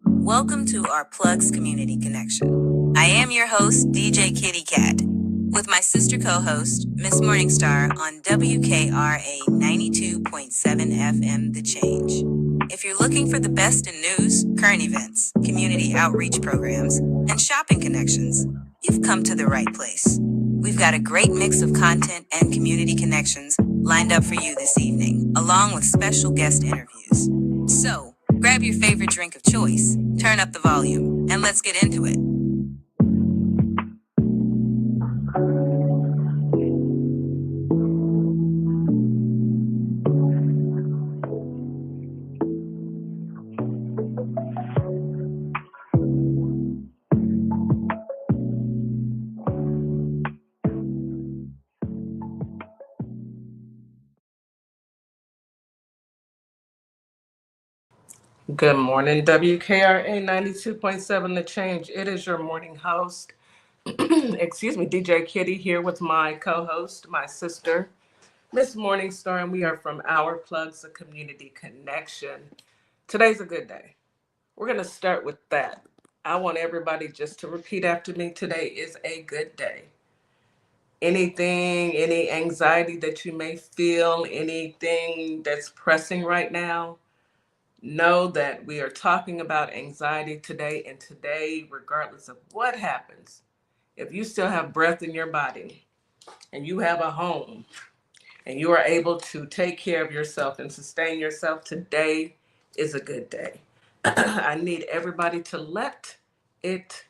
Welcome to our Plugs Community Connection. I am your host, DJ Kitty Cat, with my sister co-host, Miss Morningstar on WKRA 92.7 FM The Change. If you're looking for the best in news, current events, community outreach programs, and shopping connections, you've come to the right place. We've got a great mix of content and community connections lined up for you this evening, along with special guest interviews. So, grab your favorite drink of choice, turn up the volume, and let's get into it. Good morning, WKRA 92.7 The Change. It is your morning host, DJ Kitty, here with my co-host, my sister, Miss Morningstar, and we are from Our Plugs, a Community Connection. Today's a good day. We're going to start with that. I want everybody just to repeat after me. Today is a good day. Any anxiety that you may feel, anything that's pressing right now, know that we are talking about anxiety today, and today, regardless of what happens, if you still have breath in your body and you have a home and you are able to take care of yourself and sustain yourself, today is a good day. I need everybody to let it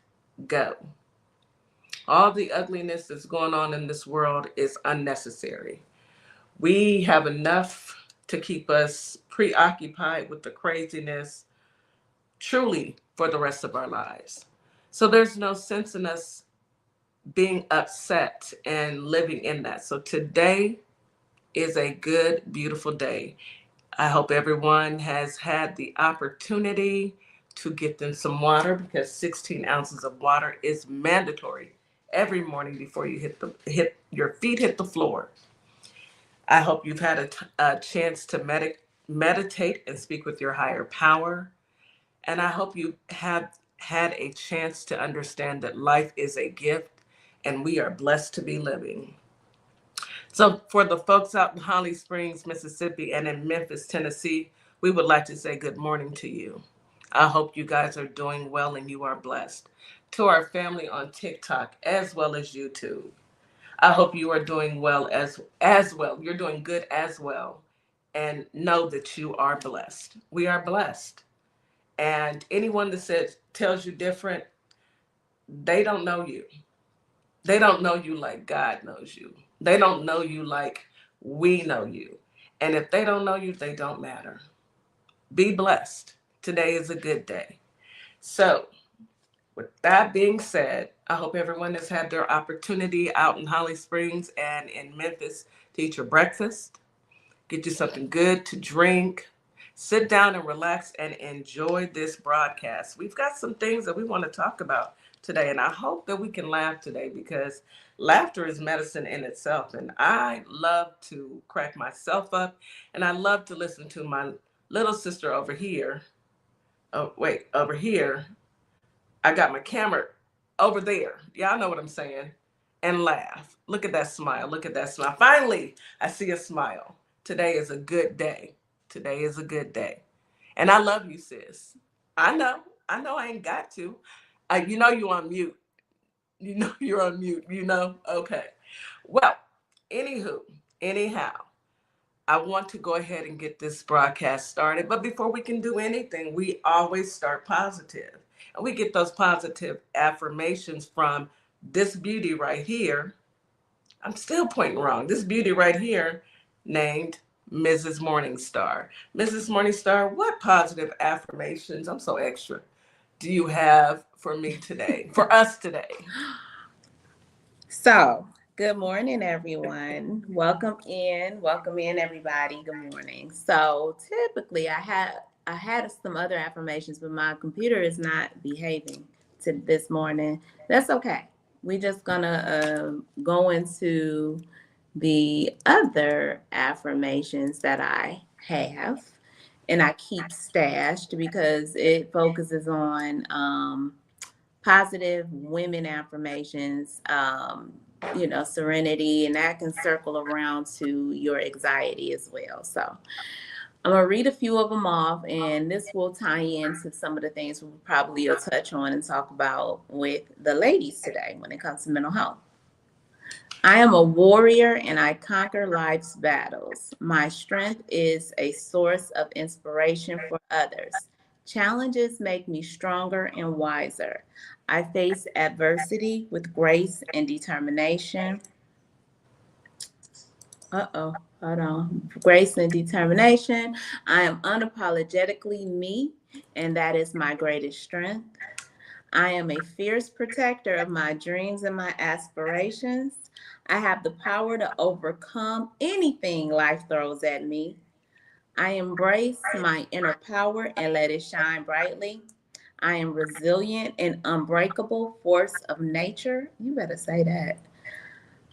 go. All the ugliness that's going on in this world is unnecessary. We have enough to keep us preoccupied with the craziness truly for the rest of our lives. So there's no sense in us being upset and living in that. So today is a good, beautiful day. I hope everyone has had the opportunity to get them some water, because 16 ounces of water is mandatory every morning before you your feet hit the floor. I hope you've had a chance to meditate and speak with your higher power. And I hope you have had a chance to understand that life is a gift and we are blessed to be living. So for the folks out in Holly Springs, Mississippi, and in Memphis, Tennessee, we would like to say good morning to you. I hope you guys are doing well and you are blessed. To our family on TikTok as well as YouTube, I hope you are doing well as well. You're doing good as well. And know that you are blessed. We are blessed. And anyone that tells you different, they don't know you. They don't know you like God knows you. They don't know you like we know you. And if they don't know you, they don't matter. Be blessed. Today is a good day. So, with that being said, I hope everyone has had their opportunity out in Holly Springs and in Memphis to eat your breakfast, get you something good to drink, sit down and relax and enjoy this broadcast. We've got some things that we want to talk about today, and I hope that we can laugh today, because laughter is medicine in itself. And I love to crack myself up, and I love to listen to my little sister over here. Oh, wait, over here. I got my camera over there. Y'all know what I'm saying. And laugh. Look at that smile. Look at that smile. Finally, I see a smile. Today is a good day. Today is a good day. And I love you, sis. I know I ain't got to. You know you're on mute. You know you're on mute. You know? Okay. Well, anyhow, I want to go ahead and get this broadcast started. But before we can do anything, we always start positive. And we get those positive affirmations from this beauty right here. I'm still pointing wrong. This beauty right here named Mrs. Morningstar. Mrs. Morningstar, what positive affirmations, I'm so extra, do you have for me today, for us today? So, good morning, everyone. Welcome in, everybody. Good morning. So, typically, I had some other affirmations, but my computer is not behaving to this morning. That's okay. We're just gonna go into The other affirmations that I have and I keep stashed because it focuses on positive women affirmations, serenity, and that can circle around to your anxiety as well. So I'm gonna read a few of them off, and this will tie into some of the things we probably will touch on and talk about with the ladies today when it comes to mental health. I am a warrior and I conquer life's battles. My strength is a source of inspiration for others. Challenges make me stronger and wiser. I face adversity with grace and determination. Hold on. Grace and determination. I am unapologetically me, and that is my greatest strength. I am a fierce protector of my dreams and my aspirations. I have the power to overcome anything life throws at me. I embrace my inner power and let it shine brightly. I am resilient and unbreakable force of nature. You better say that.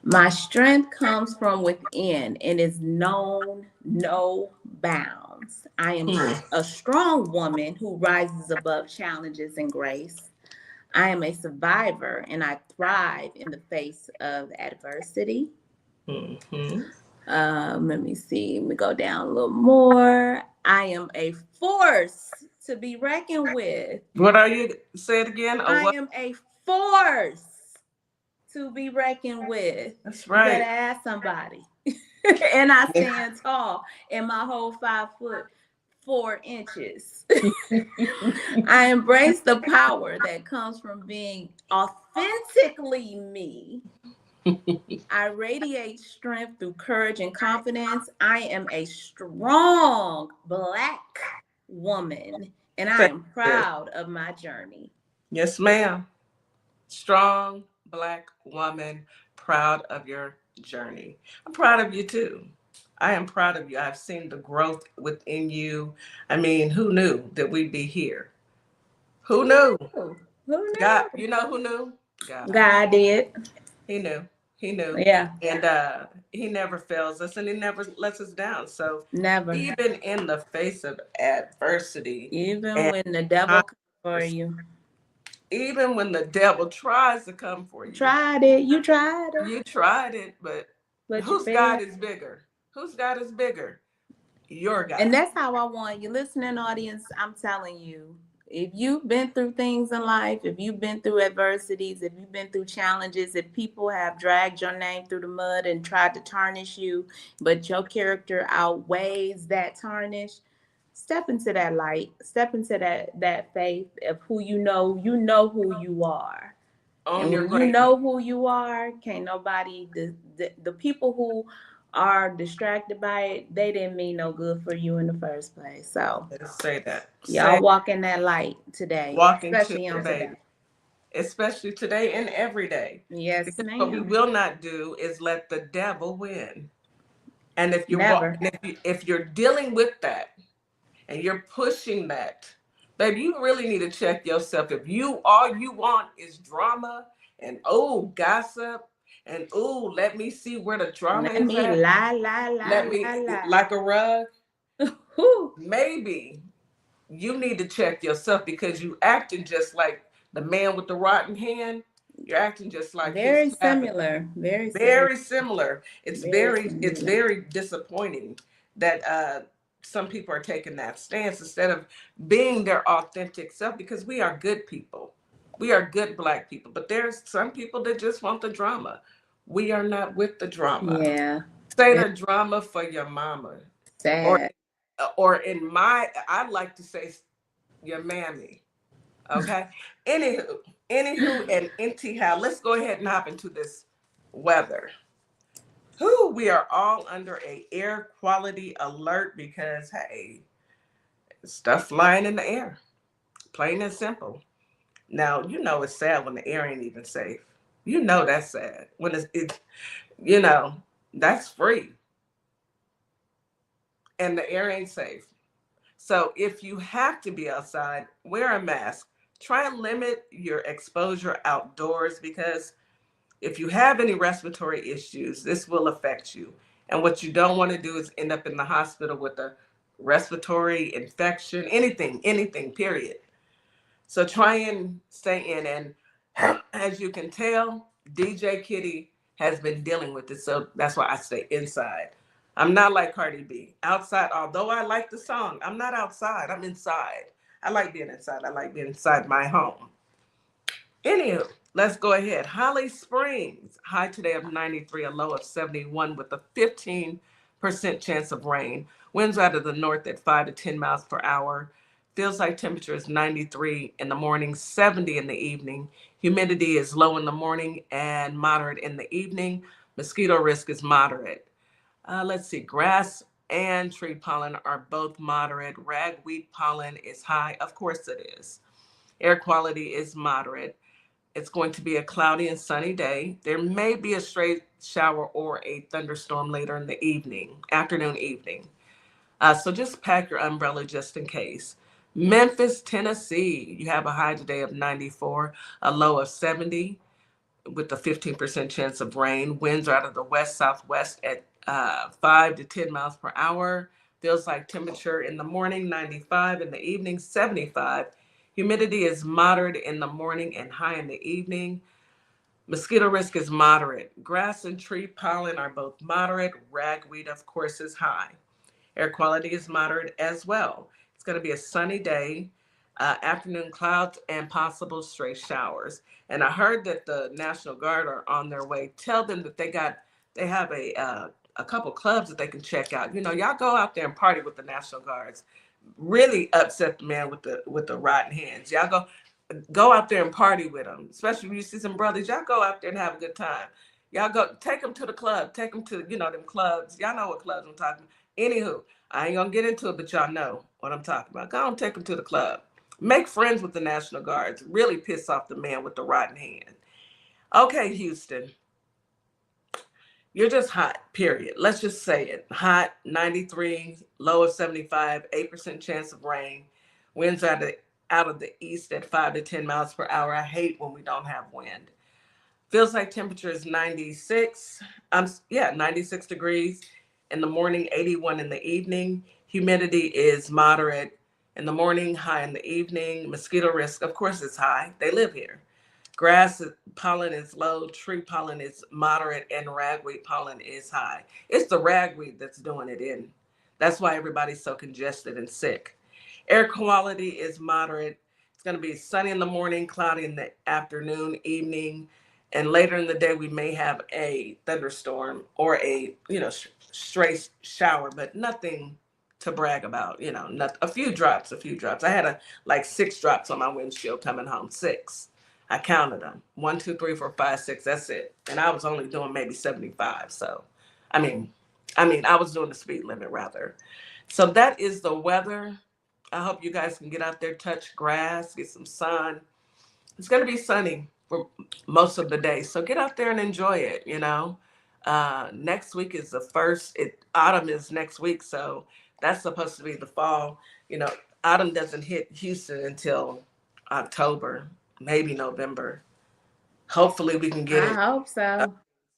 My strength comes from within and is known no bounds. I am a strong woman who rises above challenges and grace. I am a survivor and I thrive in the face of adversity. Mm-hmm. Let me see. Let me go down a little more. I am a force to be reckoned with. What are you? Say it again. I am a force to be reckoned with. That's You better right. ask somebody. And I stand tall in my whole 5'4". I embrace the power that comes from being authentically me. I radiate strength through courage and confidence. I am a strong Black woman, and I am proud of my journey. Yes, ma'am. Strong Black woman, proud of your journey. I'm proud of you too. I am proud of you. I've seen the growth within you. I mean, who knew that we'd be here? Who knew? Who knew? God, you know who knew? God did. He knew. He knew. Yeah. And he never fails us and he never lets us down. So never. Even in the face of adversity, even when the devil comes for you, even when the devil tries to come for you. Tried it. You tried it. You tried it, but whose God is bigger? Whose God is bigger? Your God. And that's how I want you, listening audience. I'm telling you, if you've been through things in life, if you've been through adversities, if you've been through challenges, if people have dragged your name through the mud and tried to tarnish you, but your character outweighs that tarnish, step into that light, step into that faith of who you know who you are. And when you know who you are, can't nobody, the people who are distracted by it, they didn't mean no good for you in the first place. So let's say that. Y'all walk in that light today. Especially on today. Especially today and every day. Yes, because ma'am. What we will not do is let the devil win. And if you're if you're dealing with that and you're pushing that, baby, you really need to check yourself. If all you want is drama and gossip and let me see where the drama is at. Let me like a rug. Maybe you need to check yourself because you acting just like the man with the rotten hand. You're acting just like very similar. Very similar. It's very disappointing that some people are taking that stance instead of being their authentic self, because we are good people. We are good Black people, but there's some people that just want the drama. We are not with the drama. Yeah. Say the drama for your mama. Sad. Or I'd like to say your mammy. Okay. Anywho, and anyhow, let's go ahead and hop into this weather. We are all under a air quality alert because hey, stuff flying in the air. Plain and simple. Now, it's sad when the air ain't even safe. That's sad. When it's that's free. And the air ain't safe. So if you have to be outside, wear a mask. Try and limit your exposure outdoors because If you have any respiratory issues, this will affect you. And what you don't want to do is end up in the hospital with a respiratory infection, anything, period. So try and stay in. And as you can tell, DJ Kitty has been dealing with it. So that's why I stay inside. I'm not like Cardi B. Outside, although I like the song, I'm not outside. I'm inside. I like being inside. I like being inside my home. Anywho, let's go ahead. Holly Springs, high today of 93, a low of 71 with a 15% chance of rain. Winds out of the north at 5 to 10 miles per hour. Feels like temperature is 93 in the morning, 70 in the evening. Humidity is low in the morning and moderate in the evening. Mosquito risk is moderate. Let's see, grass and tree pollen are both moderate. Ragweed pollen is high. Of course it is. Air quality is moderate. It's going to be a cloudy and sunny day. There may be a stray shower or a thunderstorm later in the afternoon, evening. So just pack your umbrella just in case. Memphis, Tennessee, you have a high today of 94, a low of 70 with a 15% chance of rain. Winds are out of the west-southwest at 5 to 10 miles per hour. Feels like temperature in the morning, 95, in the evening, 75. Humidity is moderate in the morning and high in the evening. Mosquito risk is moderate. Grass and tree pollen are both moderate. Ragweed, of course, is high. Air quality is moderate as well. It's going to be a sunny day, afternoon clouds, and possible stray showers. And I heard that the National Guard are on their way. Tell them that they have a couple clubs that they can check out. You know, y'all go out there and party with the National Guards. Really upset the man with the rotten hands. Y'all go out there and party with them, especially when you see some brothers. Y'all go out there and have a good time. Y'all go take them to the club, take them to them clubs. Y'all know what clubs I'm talking about. Anywho, I ain't gonna get into it, but y'all know what I'm talking about. Go and take them to the club. Make friends with the National Guards. Really piss off the man with the rotten hand. Okay, Houston, you're just hot, period. Let's just say it. Hot, 93, low of 75, 8% chance of rain. Winds out of the east at 5 to 10 miles per hour. I hate when we don't have wind. Feels like temperature is 96. 96 degrees in the morning, 81 in the evening. Humidity is moderate in the morning, high in the evening. Mosquito risk, of course, is high. They live here. Grass pollen is low, tree pollen is moderate, and ragweed pollen is high. It's the ragweed that's doing it in. That's why everybody's so congested and sick. Air quality is moderate. It's going to be sunny in the morning, cloudy in the afternoon, evening, and later in the day we may have a thunderstorm or a stray shower, but nothing to brag about. A few drops. I had like 6 drops on my windshield coming home. 6. I counted them. 1, 2, 3, 4, 5, 6. That's it. And I was only doing maybe 75. So, I mean, I was doing the speed limit rather. So that is the weather. I hope you guys can get out there, touch grass, get some sun. It's going to be sunny for most of the day. So get out there and enjoy it, Next week is the first, autumn is next week. So that's supposed to be the fall. Autumn doesn't hit Houston until October, maybe November. Hopefully we can get it. I hope so.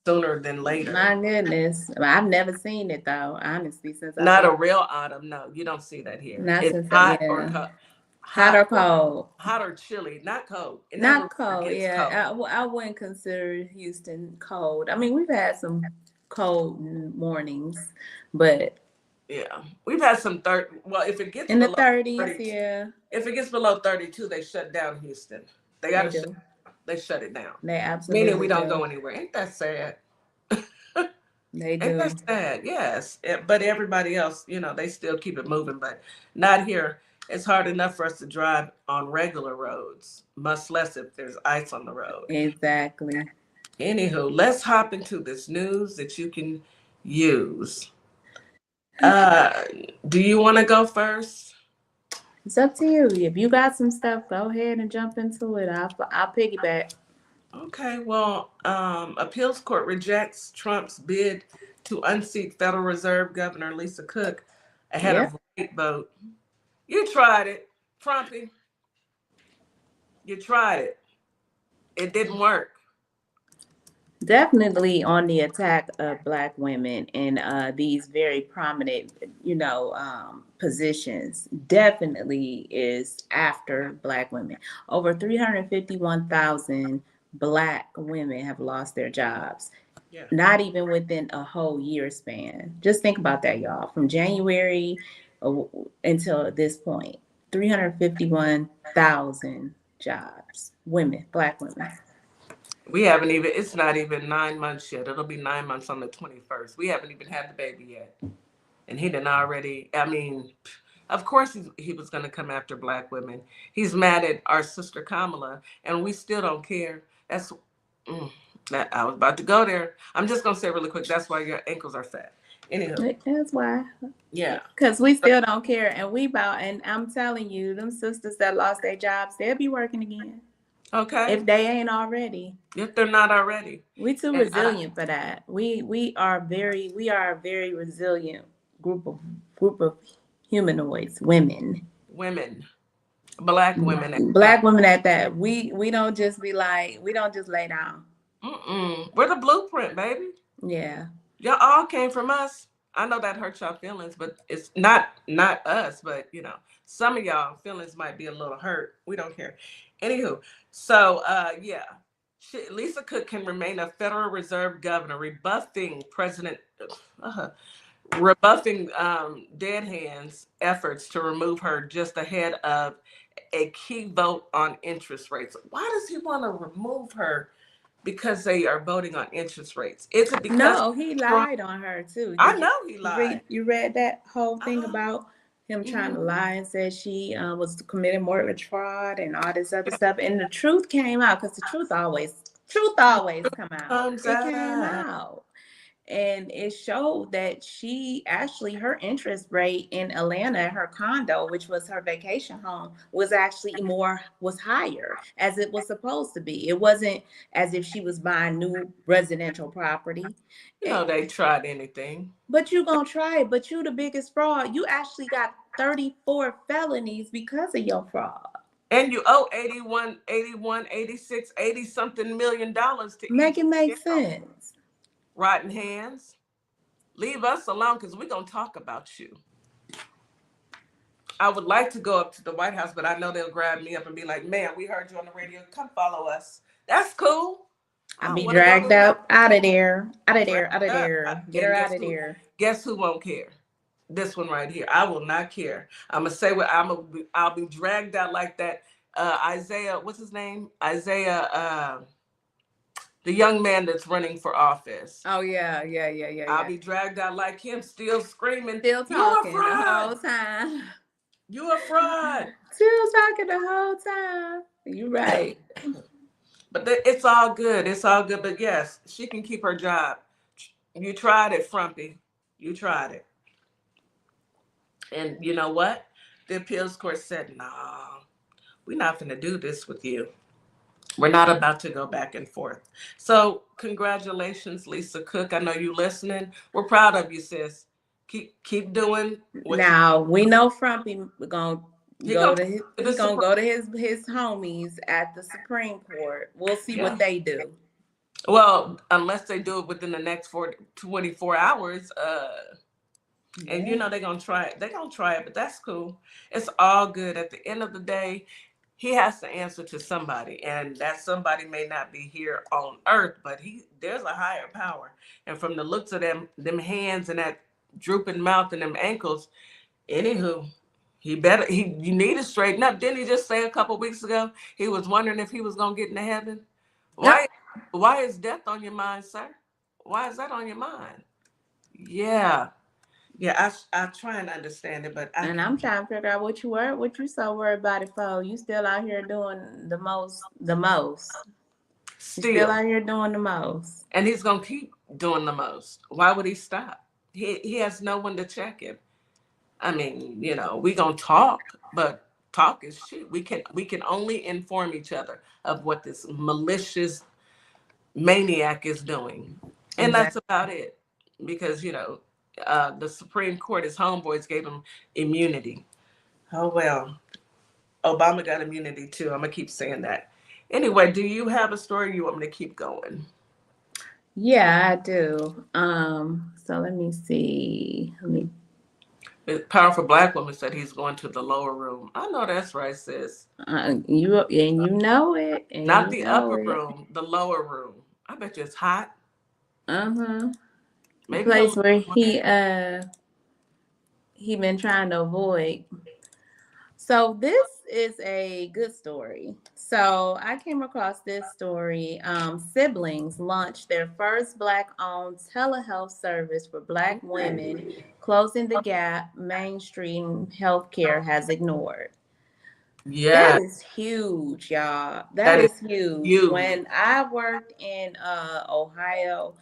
Sooner than later. My goodness. I've never seen it though, honestly, since Not a real autumn. No, you don't see that here. Not it's since hot or cold. Hot or cold. Hot or chilly, not cold. It not cold, yeah. Cold. I wouldn't consider Houston cold. I mean, we've had some cold mornings, but yeah, we've had some well, if it gets in the 30s, yeah. If it gets below 32, they shut down Houston. They shut it down. They absolutely meaning we don't go anywhere. Ain't that sad? They do. Ain't that sad? Yes, but everybody else, they still keep it moving, but not here. It's hard enough for us to drive on regular roads, much less if there's ice on the road. Exactly. Anywho, let's hop into this news that you can use. Do you want to go first? It's up to you. If you got some stuff, go ahead and jump into it. I'll piggyback. Okay, well, appeals court rejects Trump's bid to unseat Federal Reserve Governor Lisa Cook ahead of rate vote. You tried it, Trumpy. You tried it. It didn't work. Definitely on the attack of Black women in these very prominent, positions. Definitely is after Black women. Over 351,000 Black women have lost their jobs. Yeah. Not even within a whole year span. Just think about that, y'all. From January until this point, 351,000 jobs. Women, Black women. We haven't even, it's not even 9 months yet. It'll be 9 months on the 21st. We haven't even had the baby yet. And he didn't already, I mean, of course he was going to come after Black women. He's mad at our sister Kamala, and we still don't care. That's, that I was about to go there. I'm just going to say really quick, that's why your ankles are fat. Anywho. That's why. Yeah. Because we still don't care. And and I'm telling you, them sisters that lost their jobs, they'll be working again. Okay. If they ain't already. If they're not already. We too resilient for that. We are a very resilient group of humanoids, women. Black women. Black women at that. We don't just be like, we don't just lay down. We're the blueprint, baby. Yeah. Y'all all came from us. I know that hurts y'all feelings, but it's not us, but some of y'all feelings might be a little hurt. We don't care. Anywho, so yeah. Lisa Cook can remain a Federal Reserve governor, rebuffing Dead Hands' efforts to remove her just ahead of a key vote on interest rates. Why does he want to remove her? Because they are voting on interest rates. Is it because no, he lied on her too? I know he lied. You read that whole thing about him trying to lie and said she was committing mortgage fraud and all this other stuff, and the truth came out, because the truth always come out. It came out. And it showed that she actually, her interest rate in Atlanta, her condo, which was her vacation home, was actually was higher, as it was supposed to be. It wasn't as if she was buying new residential property. They tried anything. But you gonna try it. But you the biggest fraud. You actually got 34 felonies because of your fraud. And you owe 86, 80 something $million to make it make sense. Rotten hands. Leave us alone, because we're going to talk about you. I would like to go up to the White House, but I know they'll grab me up and be like, man, we heard you on the radio. Come follow us. That's cool. I'll be dragged out of there. Get her out of there. Guess who won't care? This one right here. I will not care. I'm going to say I'll be dragged out like that. Isaiah, what's his name? Isaiah, the young man that's running for office. Oh, yeah. I'll be dragged out like him, still screaming. Still talking the whole time. You a fraud. Still talking the whole time. You're right. But it's all good. It's all good. But yes, she can keep her job. You tried it, Frumpy. You tried it. And you know what? The appeals court said, no, we're not going to do this with you. We're not about to go back and forth. So congratulations, Lisa Cook. I know you listening. We're proud of you, sis. Keep doing what now we know Frumpy gonna go to his homies at the Supreme Court. We'll see what they do. Well, unless they do it within the next 24 hours, and they're gonna try it. They're gonna try it, but that's cool. It's all good. At the end of the day, he has to answer to somebody, and that somebody may not be here on earth, but there's a higher power. And from the looks of them hands and that drooping mouth and them ankles, anywho, you need to straighten up. Didn't he just say a couple weeks ago he was wondering if he was gonna get into heaven? Why is death on your mind, sir? Why is that on your mind? Yeah, I try and understand it, but I'm trying to figure out what you so worried about it for. You still out here doing the most. Still out here doing the most. And he's gonna keep doing the most. Why would he stop? He has no one to check him. I mean, we gonna talk, but talk is shit. We can only inform each other of what this malicious maniac is doing, and that's about it. Because the Supreme Court, his homeboys gave him immunity. Oh well, Obama got immunity too. I'm gonna keep saying that. Anyway, do you have a story you want me to keep going? Yeah, I do. So let me see. A powerful black woman said he's going to the lower room. I know that's right, sis. You know it, and Not you the know upper it. room, the lower room. I bet you it's hot. Uh-huh. The Maybe place he'll. where he been trying to avoid. So this is a good story. So I came across this story. Siblings launched their first Black-owned telehealth service for Black women, closing the gap mainstream healthcare has ignored. That Yeah, is huge, y'all. That that is is huge. huge. When I worked in Ohio,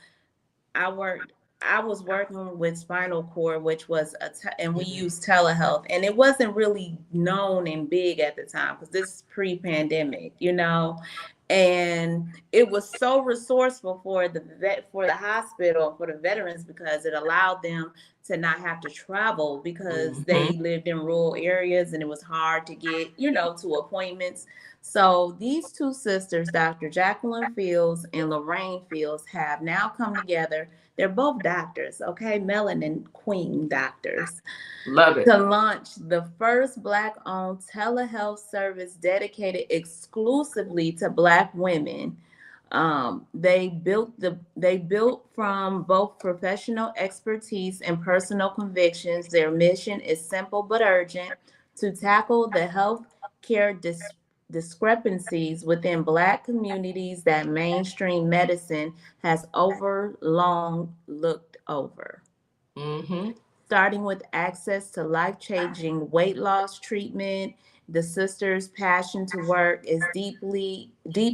I worked. I was working with spinal cord, which was and we used telehealth, and it wasn't really known and big at the time because this is pre-pandemic, and it was so resourceful for the hospital, for the veterans, because it allowed them to not have to travel because Hmm. they lived in rural areas and it was hard to get, to appointments. So these two sisters, Dr. Jacqueline Fields and Lorraine Fields, have now come together. They're both doctors, okay, melanin queen doctors, Love it. to launch the first Black-owned telehealth service dedicated exclusively to Black women. They built from both professional expertise and personal convictions. Their mission is simple but urgent: to tackle the health care discrepancies within Black communities that mainstream medicine has over long looked over. Hmm. Starting with access to life-changing weight loss treatment, the sisters' passion to work is deep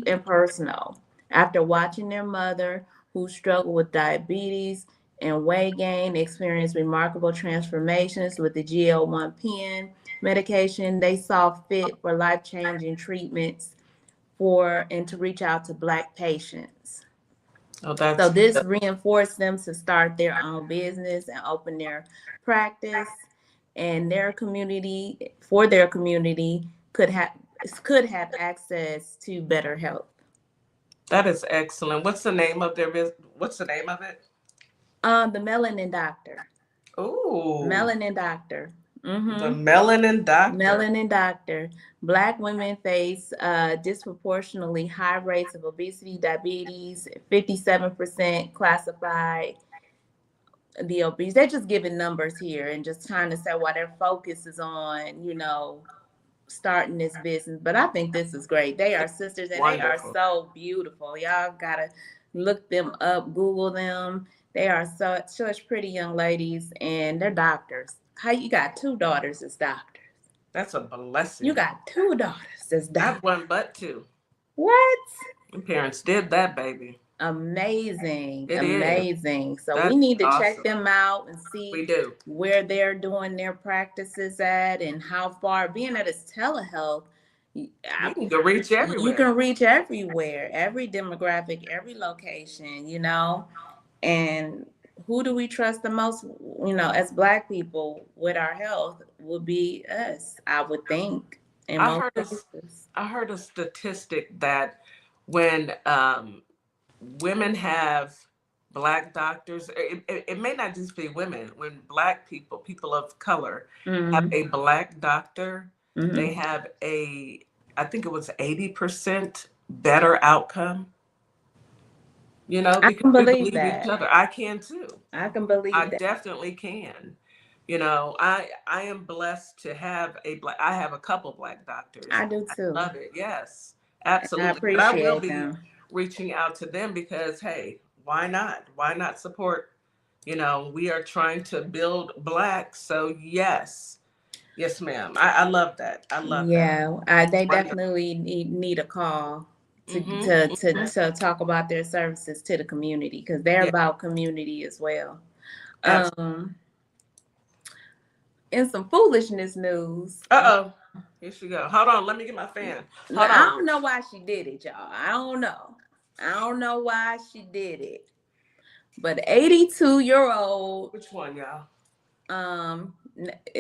and personal. After watching their mother, who struggled with diabetes and weight gain, experience remarkable transformations with the GL1 pen medication, they saw fit for life-changing treatments for and to reach out to Black patients. Oh, So that's this reinforced them to start their own business and open their practice, and their community could have access to better health. that is excellent. What's the name of their business? What's the name of it? The melanin doctor. Ooh, Melanin doctor. the Mm-hmm. melanin doctor. Melanin doctor. Black women face disproportionately high rates of obesity, diabetes, 57% classified the obese. They're just giving numbers here and just trying to say why their focus is on, starting this business. But I think this is great. They are sisters and they are Wonderful. so beautiful. Y'all gotta look them up, Google them. They are such pretty young ladies, and they're doctors. How you got two daughters as doctors? That's a You blessing. got two daughters as Not doctors. one, but two. What? My parents did that, baby. Amazing, It is. amazing. So we That's need to check awesome. them out and see We do. where they're doing their practices at and how far. Being that it's telehealth, You can go reach you everywhere. can reach everywhere, every demographic, every location, And who do we trust the most, as Black people with our health would be us, I would think, in I most heard a, cases. I heard a statistic that when women have black doctors, it may not just be women. When black people, people of color, have Mm-hmm. a black doctor, they Mm-hmm. have I think it was 80% better outcome. I Because can we believe believe each that. other. I can too. I can I believe that. definitely can. I am blessed to have I have a couple black doctors. I do I too. love it. Yes, And I absolutely. But I will appreciate be them. reaching out to them because hey, why not? Why not support? We are trying to build black. So yes, yes, ma'am. I love that. I love that. Yeah, they Wonderful. definitely need a call to Mm-hmm. to to to talk about their services to the community because they're Yeah, about community as well. absolutely. Um, in some foolishness news, Uh-oh. Here she go. Hold on. Let me get my fan. now, Hold I on. don't know why she did it, y'all. I don't know. I don't know why she did it. But 82-year-old, Which one, y'all?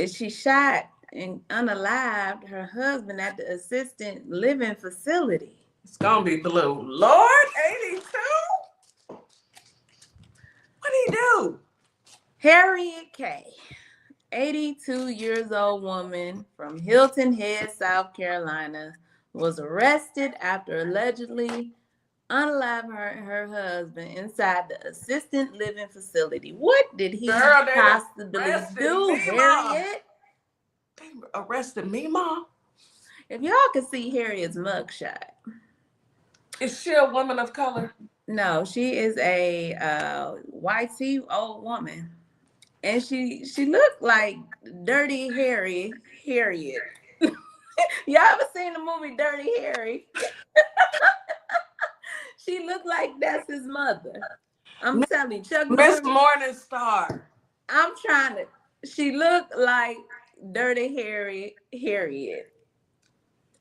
she shot and unalived her husband at the assisted living facility. It's gonna be blue. Lord, 82? What'd he do? Harriet K., 82 years old woman from Hilton Head, South Carolina, was arrested after allegedly unaliving her husband inside the assisted living facility. What did he Girl, they possibly arrested do, me, Ma. Harriet? They arrested me, Ma. If y'all can see Harriet's mugshot. Is she a woman of color? No, she is a white old woman. And she looked like Dirty Harriet. Y'all ever seen the movie Dirty Harry? She looked like that's his mother. I'm telling you, Chuck Miss Norris. Morningstar. She looked like Dirty Harriet.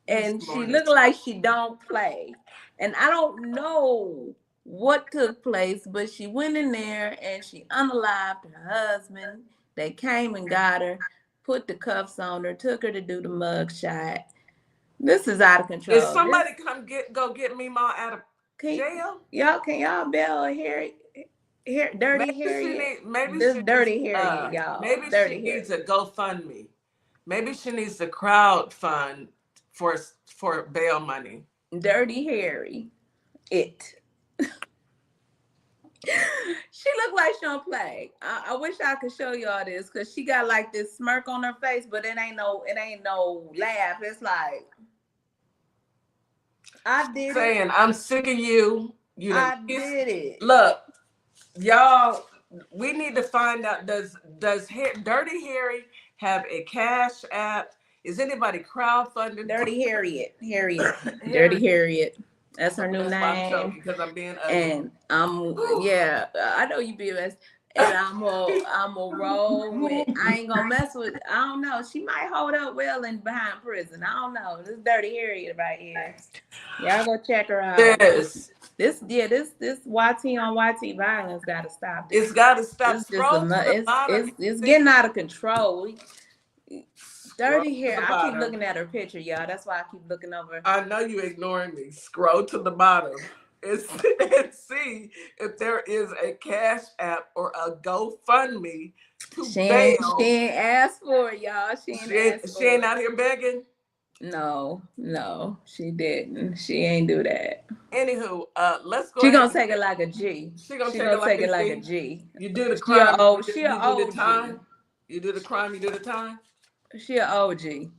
And she looked like she don't play. And I don't know what took place, but she went in there and she unalived her husband. They came and got her, put the cuffs on her, took her to do the mug shot. This is out of control. Is somebody go get me, Ma, out of jail? Can y'all bail Dirty Harriet? Maybe she needs a GoFundMe. Maybe she needs to crowdfund for bail money. Dirty Harry. She looked like she don't play. I wish I could show y'all this because she got like this smirk on her face, but it ain't no laugh. It's like I did saying, I'm sick of you. I did it. Look, y'all, we need to find out, does Dirty Harry have a Cash App? Is anybody crowdfunding? Dirty Harriet. Dirty Harriet. That's her new name. Because I'm being and I know you be best. And I'm gonna roll with. I ain't gonna mess with. I don't know. She might hold up well in behind prison. I don't know. This Dirty Harriet right here. Y'all go check her out. This YT on YT violence gotta stop. It's gotta stop. It's getting out of control. Dirty hair. I keep looking at her picture, y'all. That's why I keep looking over. I know you ignoring me. Scroll to the bottom and see if there is a Cash App or a GoFundMe to bail. She ain't asked for it, y'all. She ain't out here begging. No, she didn't. She ain't do that. Anywho, let's go. She gonna take it like a G. She gonna take it like a G. You do the crime. She an OG. You do the time. You do the crime. You do the time. She an OG.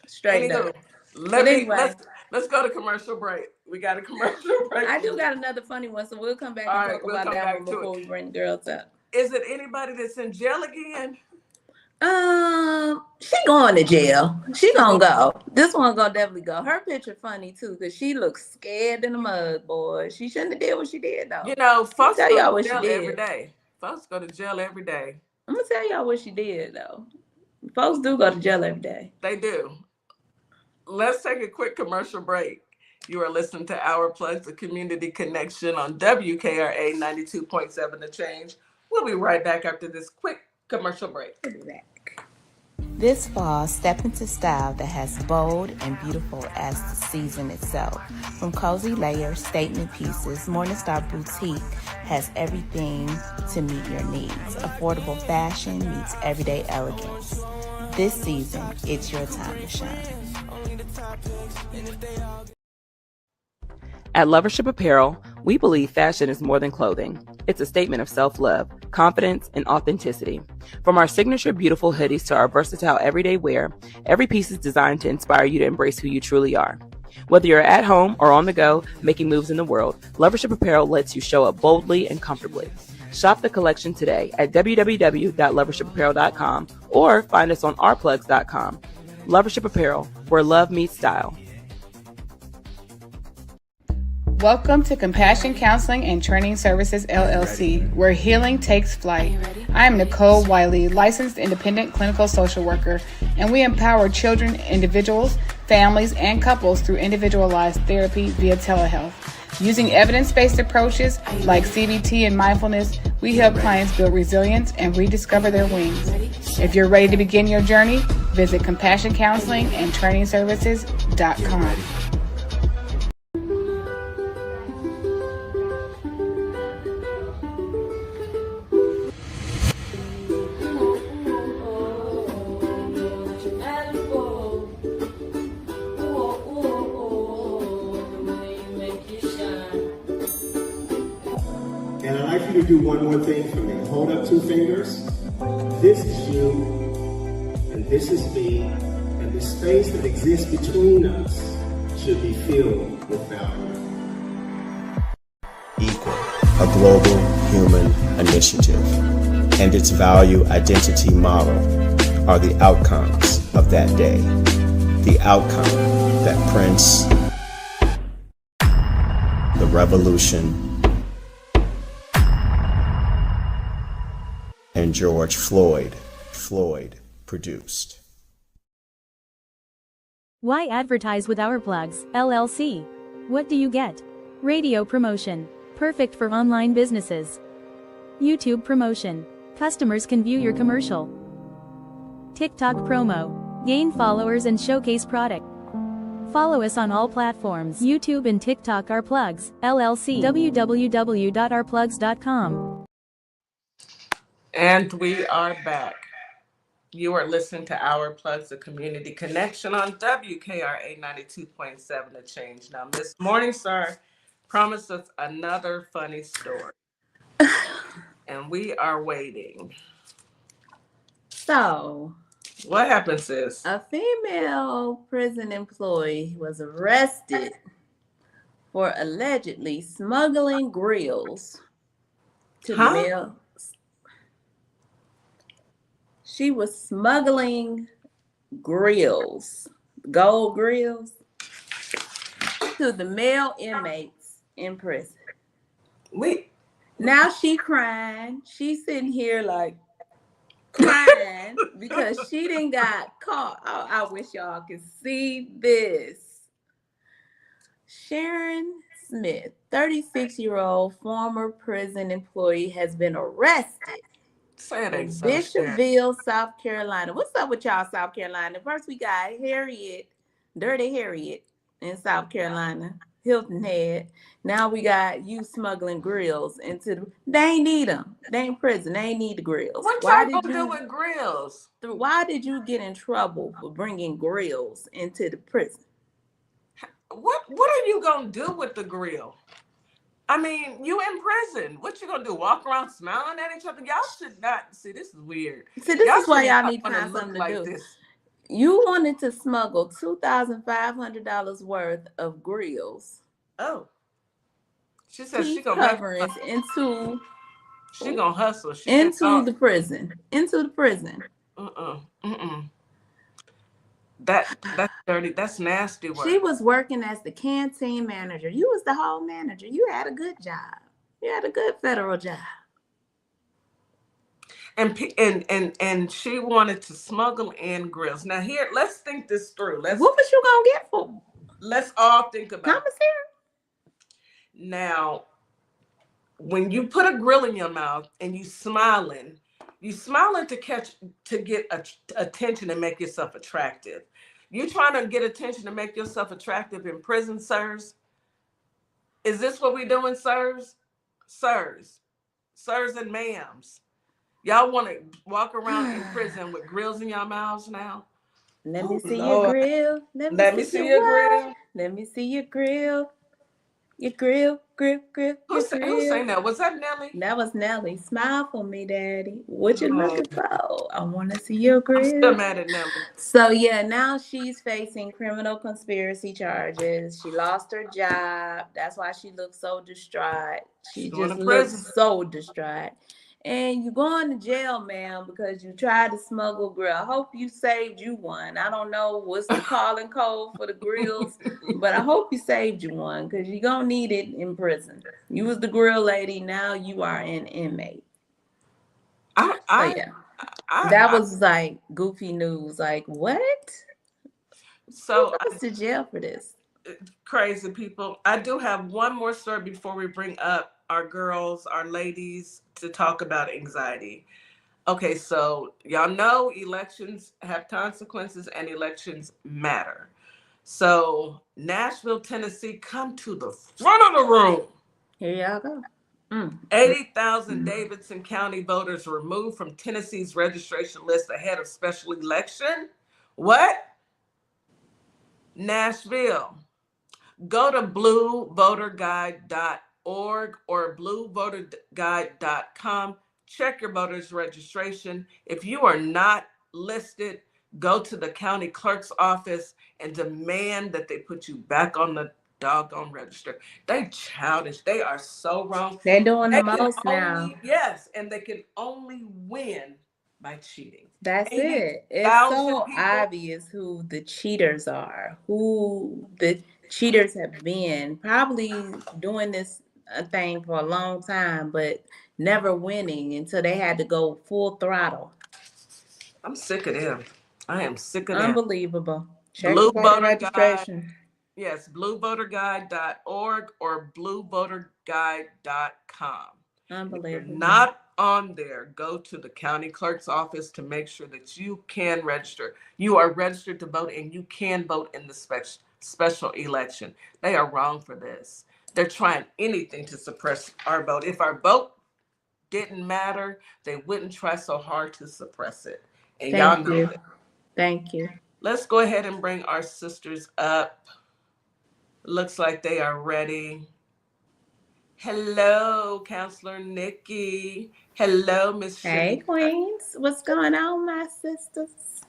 Straight up. Let's go to commercial break. We got a commercial break. I do got another funny one, so we'll come back and talk about that one before we bring the girls up. Is it anybody that's in jail again? She going to jail. She gonna go. This one gonna definitely go. Her picture funny too, because she looks scared in the mud, boy. She shouldn't have did what she did though. You know, folks go to jail every day. Folks go to jail every day. I'm gonna tell y'all what she did though. Folks do go to jail every day. They do. Let's take a quick commercial break. You are listening to Our Plugs, the community connection on WKRA 92.7 The Change. We'll be right back after this quick commercial break. We'll be back. This fall, step into style that has bold and beautiful as the season itself. From cozy layers, statement pieces, Morningstar Boutique has everything to meet your needs. Affordable fashion meets everyday elegance. This season, it's your time to shine. At Lovership Apparel, we believe fashion is more than clothing. It's a statement of self-love, confidence, and authenticity. From our signature beautiful hoodies to our versatile everyday wear, every piece is designed to inspire you to embrace who you truly are. Whether you're at home or on the go, making moves in the world, Lovership Apparel lets you show up boldly and comfortably. Shop the collection today at www.lovershipapparel.com or find us on ourplugs.com. Lovership Apparel, where love meets style. Welcome to Compassion Counseling and Training Services, LLC, where healing takes flight. I am Nicole Wiley, licensed independent clinical social worker, and we empower children, individuals, families, and couples through individualized therapy via telehealth. Using evidence-based approaches like CBT and mindfulness, we help clients build resilience and rediscover their wings. If you're ready to begin your journey, visit CompassionCounselingandTrainingServices.com. you to do one more thing for me. Hold up 2 fingers. This is you, and this is me, and the space that exists between us should be filled with value. Equal, a global human initiative, and its value identity model are the outcomes of that day. The outcome that Prince, the revolution, and George Floyd produced. Why advertise with Our Plugs, LLC? What do you get? Radio promotion. Perfect for online businesses. YouTube promotion. Customers can view your commercial. TikTok promo. Gain followers and showcase product. Follow us on all platforms. YouTube and TikTok. Our Plugs, LLC. www.ourplugs.com. And we are back. You are listening to Our Plugs, the Community Connection on WKRA 92.7 The Change. Now, Miss Morningstar promised us another funny story. And we are waiting. So, what happened, sis? A female prison employee was arrested for allegedly smuggling grills to the mail. She was smuggling grills, gold grills, to the male inmates in prison. Now she crying. She's sitting here like crying because she didn't got caught. Oh, I wish y'all could see this. Sharon Smith, 36-year-old former prison employee, has been arrested in Bishopville, South Carolina. What's up with y'all, South Carolina? First, we got Harriet, Dirty Harriet in South Carolina, Hilton Head. Now we got you smuggling grills into the. They ain't need them. They ain't prison. They ain't need the grills. What y'all gonna do with grills? Why did you get in trouble for bringing grills into the prison? What are you gonna do with the grill? I mean, you in prison. What you gonna do? Walk around smiling at each other? Y'all should not. See, this is weird. See, this is why y'all need to find something to do. You wanted to smuggle $2,500 worth of grills. Oh. She said she gonna coverings into. She gonna hustle. Into the prison. Into the prison. That's dirty. That's nasty work. She was working as the canteen manager. You was the hall manager. You had a good job. You had a good federal job. And she wanted to smuggle in grills. Now here, let's think this through. What was you gonna get for? Let's all think about commissary. Now, when you put a grill in your mouth and you smiling to get attention and make yourself attractive. You trying to get attention to make yourself attractive in prison, sirs? Is this what we doing, sirs? Sirs and ma'ams. Y'all want to walk around in prison with grills in your mouths now? Let me see your grill. Let me see your grill. Let me see your grill. Your grill. Who sang that? Was that Nelly? That was Nelly. Smile for me, Daddy. What you looking for? I want to see your grill. I'm still mad at Nelly. So yeah, now she's facing criminal conspiracy charges. She lost her job. That's why she looks so distraught. She just looks so distraught. And you're going to jail, ma'am, because you tried to smuggle grill. I hope you saved you one. I don't know what's the calling code for the grills, but I hope you saved you one because you're going to need it in prison. You was the grill lady. Now you are an inmate. That was like goofy news. Like, what? So who goes to jail for this? Crazy people. I do have one more story before we bring up our girls, our ladies, to talk about anxiety. Okay, so y'all know elections have consequences and elections matter. So Nashville, Tennessee, come to the front of the room. Here y'all go. 80,000 Davidson County voters removed from Tennessee's registration list ahead of special election. What? Nashville. Go to bluevoterguide.org outlandish.org or bluevoterguide.com. Check your voter's registration. If you are not listed, go to the county clerk's office and demand that they put you back on the doggone register. They childish. They are so wrong. They're doing They the can most now. yes, and they can only win by cheating. That's it. It's 80,000 so people. obvious who the cheaters are, who the cheaters have been. Probably doing this thing for a long time, but never winning until they had to go full throttle. I'm sick of them. I am sick of them. Unbelievable. Check Blue the voter voter registration. Yes, bluevoterguide.org or bluevoterguide.com. If you're Unbelievable. not on there, go to the county clerk's office to make sure that you can register. You are registered to vote and you can vote in the special election. They are wrong for this. They're trying anything to suppress our vote. If our vote didn't matter, they wouldn't try so hard to suppress it. And y'all Thank know you. that. Thank you. Let's go ahead and bring our sisters up. Looks like they are ready. Hello, Counselor Nikki. Hello, Miss Hey, Shanique. Queens. What's going on, my sisters?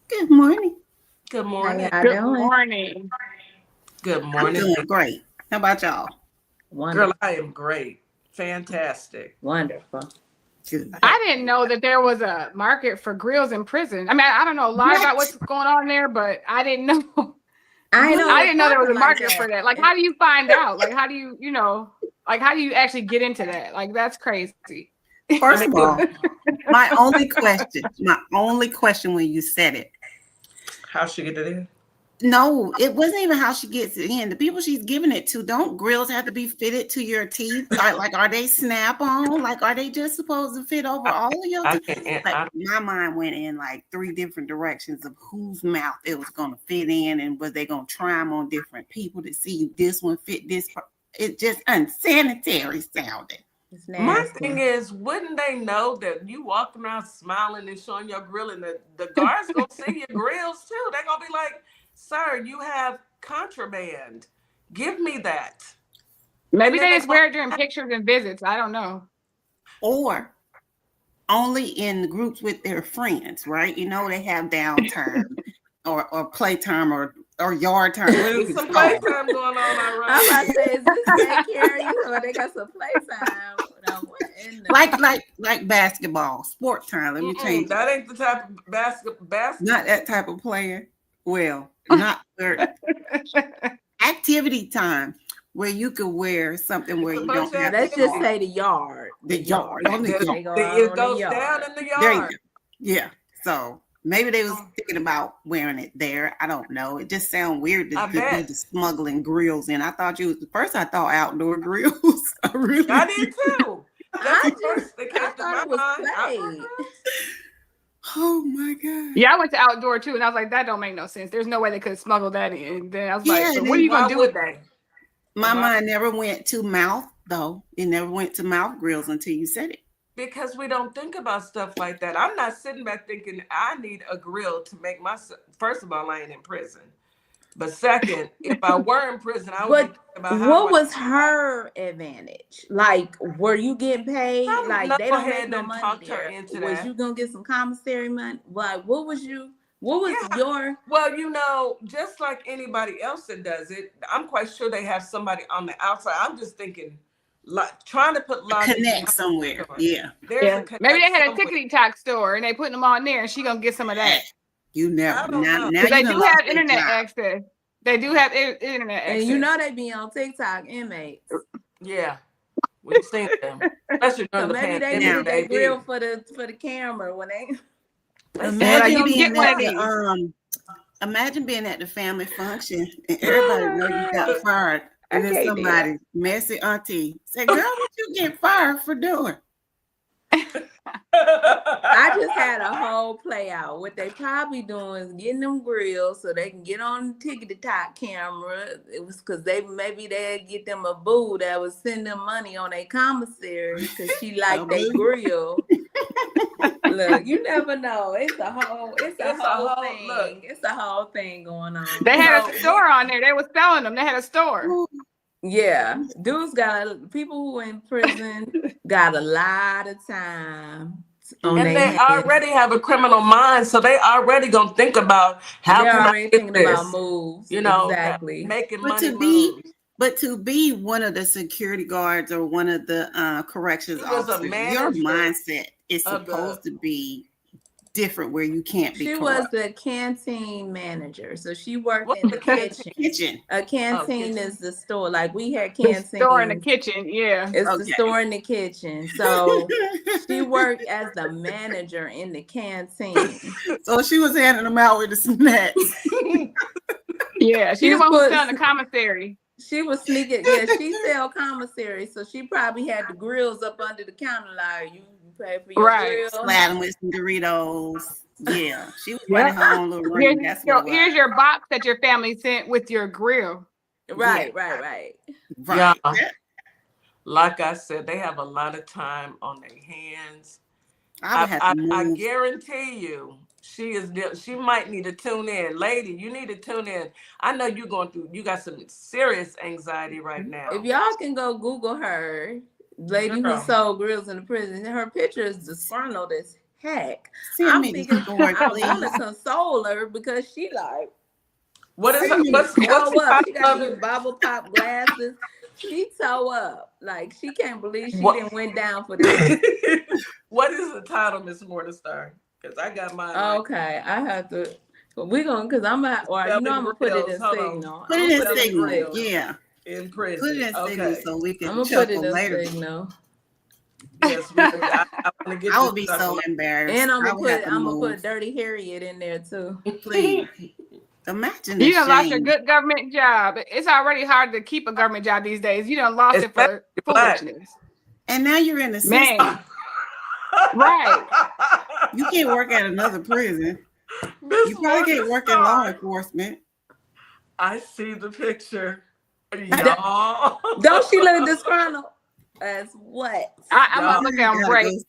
Good morning. Good How morning. y'all Good doing? morning. Good I'm morning. doing great. How about y'all? Wonderful. Girl, I am great. Fantastic. Wonderful. Good. I didn't know that there was a market for grills in prison. I mean, I don't know a lot about what's going on there, but I didn't know. I know. I didn't know there was a something like market for that. that. Like, how do you find out? Like, how do you, like, how do you actually get into that? Like, that's crazy. First of all, my only question when you said it. How she get it in? No, it wasn't even how she gets it in. The people she's giving it to, don't grills have to be fitted to your teeth? Like are they snap on? Like, are they just supposed to fit over all of your teeth? Like, my mind went in like 3 different directions of whose mouth it was going to fit in, and was they going to try them on different people to see this one fit this? It's just unsanitary sounding. My thing is, wouldn't they know that you walking around smiling and showing your grill, and the guards gonna see your grills too? They're gonna be like, "Sir, you have contraband. Give me that." Maybe they just wear it during pictures and visits. I don't know. Or only in the groups with their friends, right? You know, they have downtime or playtime or yard time. There's some playtime going on. I'm about to say, is this daycare? Or they got some playtime. Like basketball, sport time. Let me change. That ain't the type of basketball. Not that type of player. Well, not activity time where you could wear something where you don't have. Let's just say the yard. The yard. It goes down in the yard. There you go. Yeah. So maybe they was thinking about wearing it there. I don't know. It just sounds weird to be smuggling grills in. I thought I thought outdoor grills. I did too. I thought it was fake. Oh my God. Yeah, I went to outdoor too, and I was like, that don't make no sense. There's no way they could smuggle that in. And then I was like, so what are you gonna do with that? My mind never went to mouth though. It never went to mouth grills until you said it. Because we don't think about stuff like that. I'm not sitting back thinking I need a grill to make myself. First of all, I ain't in prison. But second, if I were in prison, I would think about how what was her advantage? Like, were you getting paid? Like, they don't make no money there. Was you gonna get some commissary money? Like, what was your? Well, you know, just like anybody else that does it, I'm quite sure they have somebody on the outside. I'm just thinking, like, trying to put connect somewhere. Yeah. Maybe they had a tickety-tock store and they put them on there, and she gonna get some of that. You never. Now they do have internet access. They do have internet access. And you know they be on TikTok, inmates. Yeah. We've seen them. Especially during the maybe they needed that grill for the camera when they. Imagine being at the family function and everybody know you got fired, and then somebody, messy auntie, say, "Girl, what you get fired for doing?" I just had a whole play out. What they probably doing is getting them grills so they can get on the tickety-tock camera. It was because maybe they'd get them a boo that would send them money on their commissary because she liked their grill. Look, you never know. It's a whole thing. Look. It's a whole thing going on. They had a store on there. They were selling them. They had a store. Yeah, dudes people who in prison got a lot of time on And their they hands. already have a criminal mind, so they already gonna think about how They're can I already get thinking this? about moves. You know, Exactly. making But money moves. to be one of the security guards or one of the corrections officers, your mindset is supposed to be different, where you can't be corrupt. She was the canteen manager, so she worked in the kitchen. A canteen is the store. Like we had canteen. The store in the kitchen, yeah. It's the store in the kitchen. So she worked as the manager in the canteen. So she was handing them out with the snacks. Yeah, she was selling the commissary. She was sneaking. Yeah, she sell commissary, so she probably had the grills up under the counter. Like you pay for your grill. Slap them with some Doritos. Yeah, she was running her own little ring. Here's your box that your family sent with your grill. Right. Yeah. Like I said, they have a lot of time on their hands. I guarantee you, she might need to tune in. Lady, you need to tune in. I know you got some serious anxiety right now. If y'all can go Google her, lady who sold grills in the prison, her picture is disgruntled as heck. I'm thinking I want to console her because she like, what's she got these bubble pop glasses. She toe up. Like she can't believe she didn't went down for this. What is the title, Miss Morningstar? Because I got mine. Okay, I have to. We're going because I'm at, or I'm gonna put it in signal. Put it in signal, yeah. In prison. Put it in signal so we can. I'm gonna put it in signal. Yes, I would be so embarrassed. And I'm gonna put Dirty Harriet in there too. Please. Imagine you done lost your good government job. It's already hard to keep a government job these days. You done lost it for foolishness. And now you're in the system. Right. You can't work at another prison. You probably can't work in law enforcement. I see the picture. Y'all. Don't she look disgruntled? As what? I'm gonna look at them great.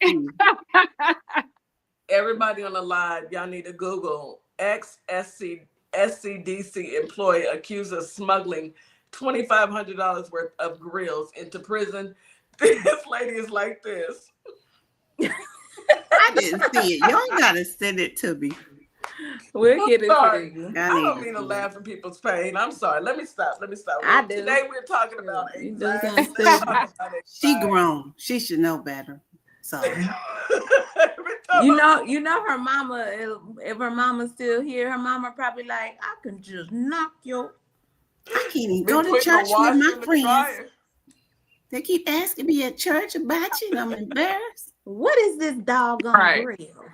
Everybody on the live, y'all need to Google SCDC employee accused of smuggling $2,500 worth of grills into prison. This lady is like this. I didn't see it. Y'all gotta send it to me. We'll get it to you. I don't mean to laugh at people's pain. I'm sorry. Let me stop. Today we're talking about anxiety. She grown. She should know better. So you know her mama, if her mama's still here, her mama probably like, I can just knock your. I can't even go to church with my friends. They keep asking me at church about you, and I'm embarrassed. What is this doggone grill?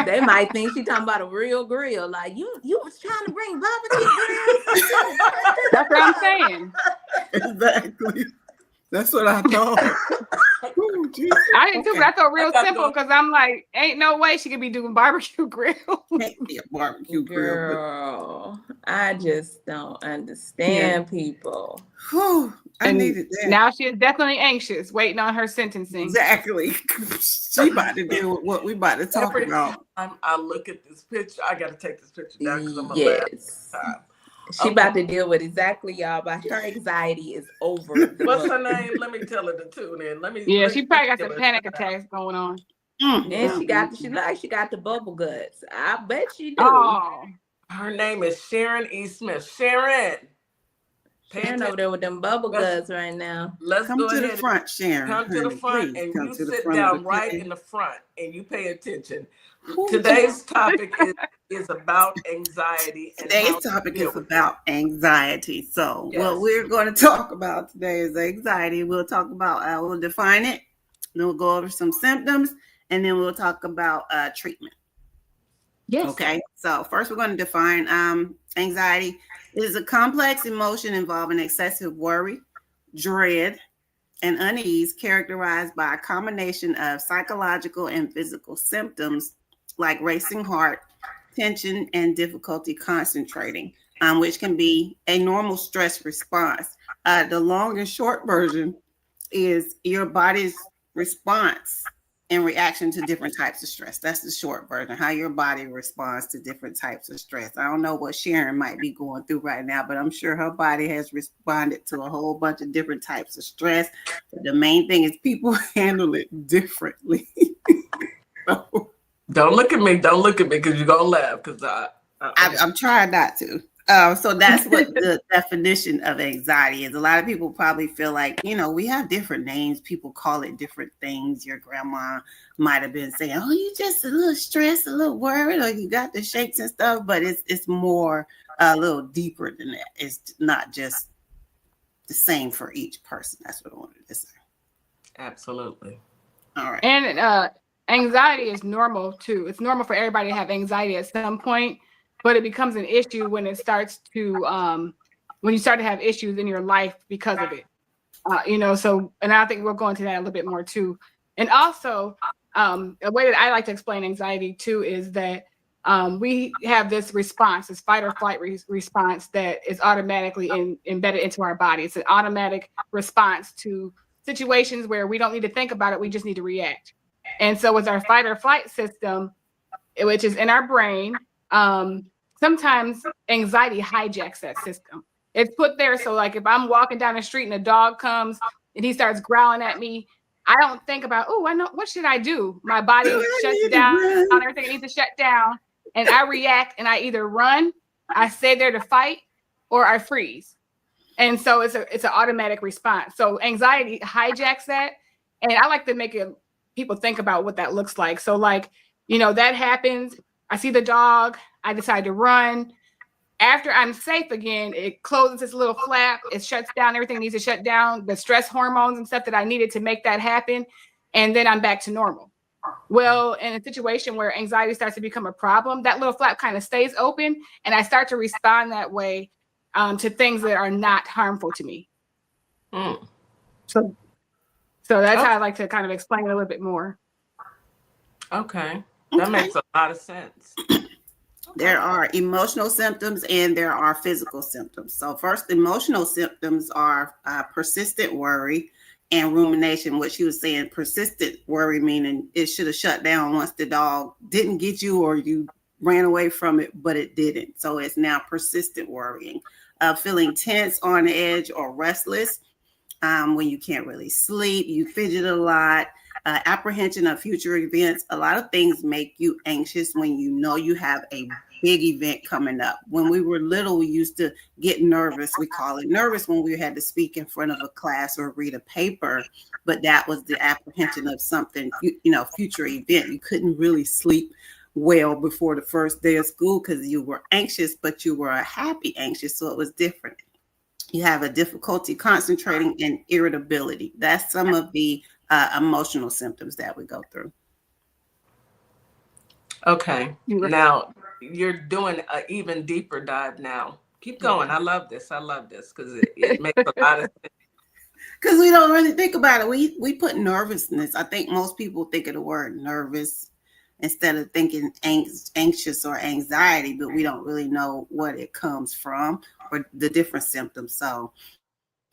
They might think she talking about a real grill. Like you was trying to bring barbecue grills. That's what I'm saying. Exactly. That's what I thought. Ooh, I didn't too. I thought real simple because I'm like, ain't no way she could be doing barbecue grill. Can't be a barbecue grill. Girl, I just don't understand people. Whew, I needed that. Now she is definitely anxious, waiting on her sentencing. Exactly. She about to deal with what we about to talk about. I look at this picture. I got to take this picture down because I'm laugh. She about to deal with exactly y'all, but her anxiety is over. What's her name? Let me tell her to tune in. She probably got some panic attacks going on. And she got the bubble guts. I bet she do. Oh. Her name is Sharon E. Smith. Sharon over there with them bubble guts right now. Let's come go to ahead. The front, Sharon. Come to the front, and you sit down right in the front, and you pay attention. Today's topic is about anxiety. Today's topic is about anxiety. So what we're going to talk about today is anxiety. We'll talk about, we'll define it, then we'll go over some symptoms, and then we'll talk about treatment. Yes. Okay. So first we're going to define anxiety. It is a complex emotion involving excessive worry, dread, and unease characterized by a combination of psychological and physical symptoms like racing heart, tension, and difficulty concentrating, which can be a normal stress response. The long and short version is your body's response in reaction to different types of stress. That's the short version, how your body responds to different types of stress. I don't know what Sharon might be going through right now, but I'm sure her body has responded to a whole bunch of different types of stress. But the main thing is people handle it differently. So, don't look at me because you're going to laugh because I'm trying not to. So that's what the definition of anxiety is. A lot of people probably feel like, we have different names. People call it different things. Your grandma might have been saying, oh, you just a little stressed, a little worried, or you got the shakes and stuff. But it's more a little deeper than that. It's not just the same for each person. That's what I wanted to say. Absolutely. All right. And anxiety is normal too. It's normal for everybody to have anxiety at some point. But it becomes an issue when it starts to, when you start to have issues in your life because of it, so, and I think we'll go into that a little bit more too. And also, a way that I like to explain anxiety too is that we have this response, this fight or flight response that is automatically embedded into our body. It's an automatic response to situations where we don't need to think about it. We just need to react. And so with our fight or flight system, which is in our brain, sometimes anxiety hijacks that system. It's put there so like if I'm walking down the street and a dog comes and he starts growling at me, I don't think about, I know, what should I do? My body shuts down, everything needs to shut down, and I react and I either run, I stay there to fight, or I freeze. And so it's an automatic response. So anxiety hijacks that, and I like to make people think about what that looks like. So like, that happens. I see the dog, I decide to run. After I'm safe again, it closes its little flap, it shuts down, everything needs to shut down, the stress hormones and stuff that I needed to make that happen, and then I'm back to normal. Well, in a situation where anxiety starts to become a problem, that little flap kind of stays open, and I start to respond that way to things that are not harmful to me. So that's how I like to kind of explain it a little bit more. Okay. That makes a lot of sense. There are emotional symptoms and there are physical symptoms. So first, emotional symptoms are persistent worry and rumination. What she was saying, persistent worry, meaning it should have shut down once the dog didn't get you or you ran away from it, but it didn't. So it's now persistent worrying. Feeling tense, on edge, or restless when you can't really sleep, you fidget a lot. Apprehension of future events. A lot of things make you anxious when you have a big event coming up. When we were little, we used to get nervous. We call it nervous when we had to speak in front of a class or read a paper, but that was the apprehension of something, future event. You couldn't really sleep well before the first day of school because you were anxious, but you were a happy anxious, so it was different. You have a difficulty concentrating and irritability. That's some of the emotional symptoms that we go through. Okay. Now you're doing an even deeper dive now. Keep going. I love this because it makes a lot of sense. Because we don't really think about it. We put nervousness. I think most people think of the word nervous instead of thinking anxious or anxiety, but we don't really know what it comes from or the different symptoms. So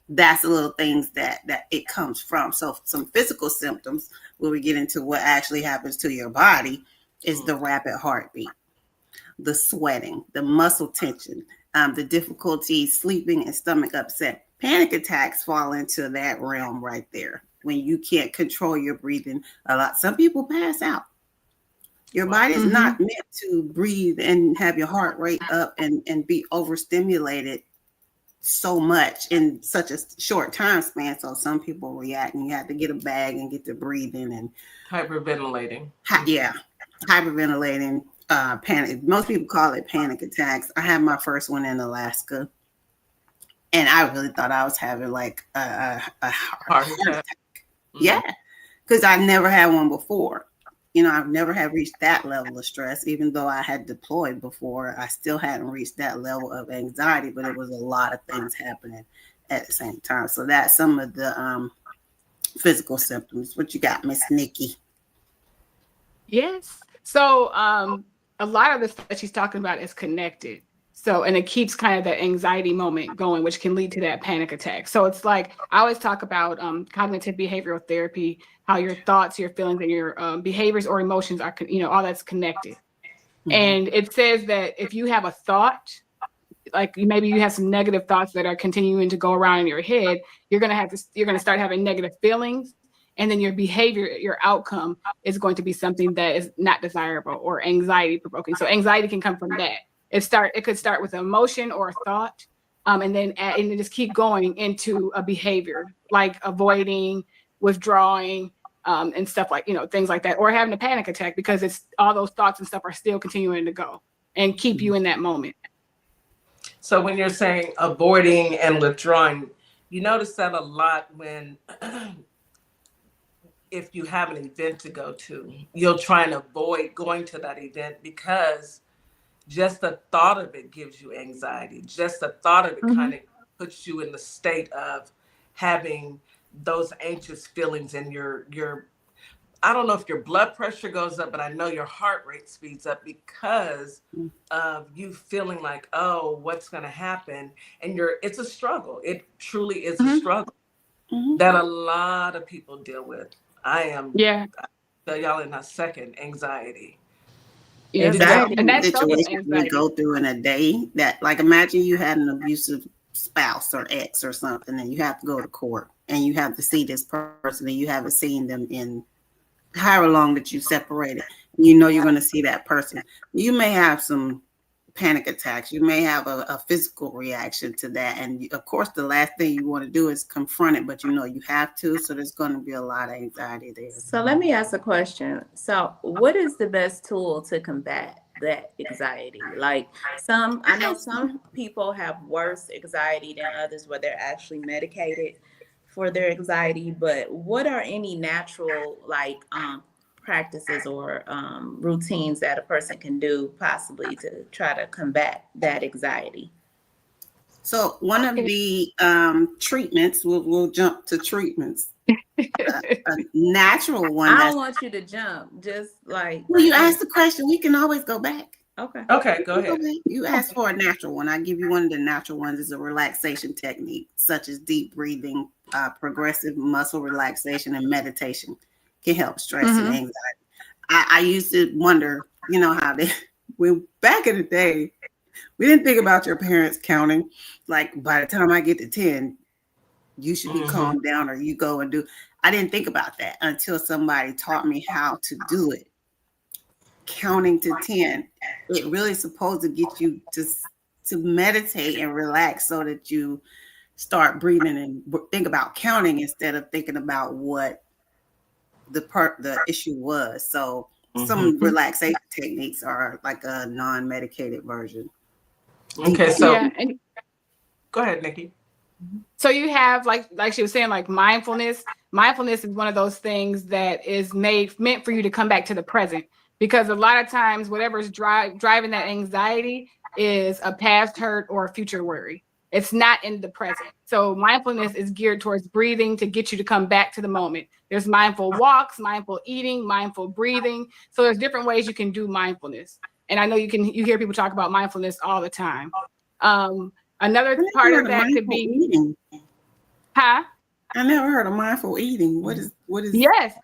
that's the little things that it comes from. So some physical symptoms where we get into what actually happens to your body is the rapid heartbeat, the sweating, the muscle tension, the difficulty sleeping and stomach upset. Panic attacks fall into that realm right there when you can't control your breathing a lot. Some people pass out. Your body is not meant to breathe and have your heart rate up and be overstimulated so much in such a short time span. So some people react and you have to get a bag and get to breathing and hyperventilating. Hyperventilating, panic. Most people call it panic attacks. I had my first one in Alaska and I really thought I was having like a heart attack. Yeah, because I never had one before. I've never had reached that level of stress, even though I had deployed before. I still hadn't reached that level of anxiety, but it was a lot of things happening at the same time. So that's some of the physical symptoms. What you got, Miss Nikki? Yes. So a lot of the stuff that she's talking about is connected. So, and it keeps kind of that anxiety moment going, which can lead to that panic attack. So it's like, I always talk about cognitive behavioral therapy, how your thoughts, your feelings, and your behaviors or emotions are, all that's connected. Mm-hmm. And it says that if you have a thought, like maybe you have some negative thoughts that are continuing to go around in your head, you're going to start having negative feelings. And then your behavior, your outcome is going to be something that is not desirable or anxiety provoking. So anxiety can come from that. It could start with an emotion or a thought, and then just keep going into a behavior like avoiding, withdrawing, and stuff like, things like that, or having a panic attack because it's all those thoughts and stuff are still continuing to go and keep you in that moment. So when you're saying avoiding and withdrawing, you notice that a lot when if you have an event to go to, you'll try and avoid going to that event because just the thought of it gives you anxiety. Just the thought of it kind of puts you in the state of having those anxious feelings, and your I don't know if your blood pressure goes up, but I know your heart rate speeds up because of you feeling like, oh, what's going to happen? And it's a struggle. It truly is a struggle that a lot of people deal with. I'll tell y'all in a second, anxiety. Yeah, anxiety and that's situation we go through in a day that, like, imagine you had an abusive spouse or ex or something, and you have to go to court and you have to see this person and you haven't seen them in however long that you separated. You know you're going to see that person. You may have some panic attacks. You may have a physical reaction to that. And of course, the last thing you want to do is confront it, but you have to. So there's going to be a lot of anxiety there. So let me ask a question. So what is the best tool to combat that anxiety? Like I know some people have worse anxiety than others where they're actually medicated for their anxiety, but what are any natural practices or routines that a person can do possibly to try to combat that anxiety? So one of the treatments, we'll jump to treatments. A natural one. I don't want you to jump, just like. Well, you asked the question, we can always go back. Okay, go ahead. You asked for a natural one. I give you one of the natural ones. Is a relaxation technique, such as deep breathing, progressive muscle relaxation, and meditation can help stress and anxiety. I used to wonder, how when back in the day, we didn't think about your parents counting. Like, by the time I get to 10, you should be calmed down, or you go and do. I didn't think about that until somebody taught me how to do it. Counting to 10, it really is supposed to get you to meditate and relax so that you start breathing and think about counting instead of thinking about what the issue was. So some relaxation techniques are like a non-medicated version. Okay, so go ahead, Nikki. So you have like she was saying, like mindfulness. Mindfulness is one of those things that is meant for you to come back to the present, because a lot of times whatever's driving that anxiety is a past hurt or a future worry. It's not in the present. So mindfulness is geared towards breathing to get you to come back to the moment. There's mindful walks, mindful eating, mindful breathing. So there's different ways you can do mindfulness. And I know you hear people talk about mindfulness all the time. Another part of that could be eating. Huh? I never heard of mindful eating. What is Yes.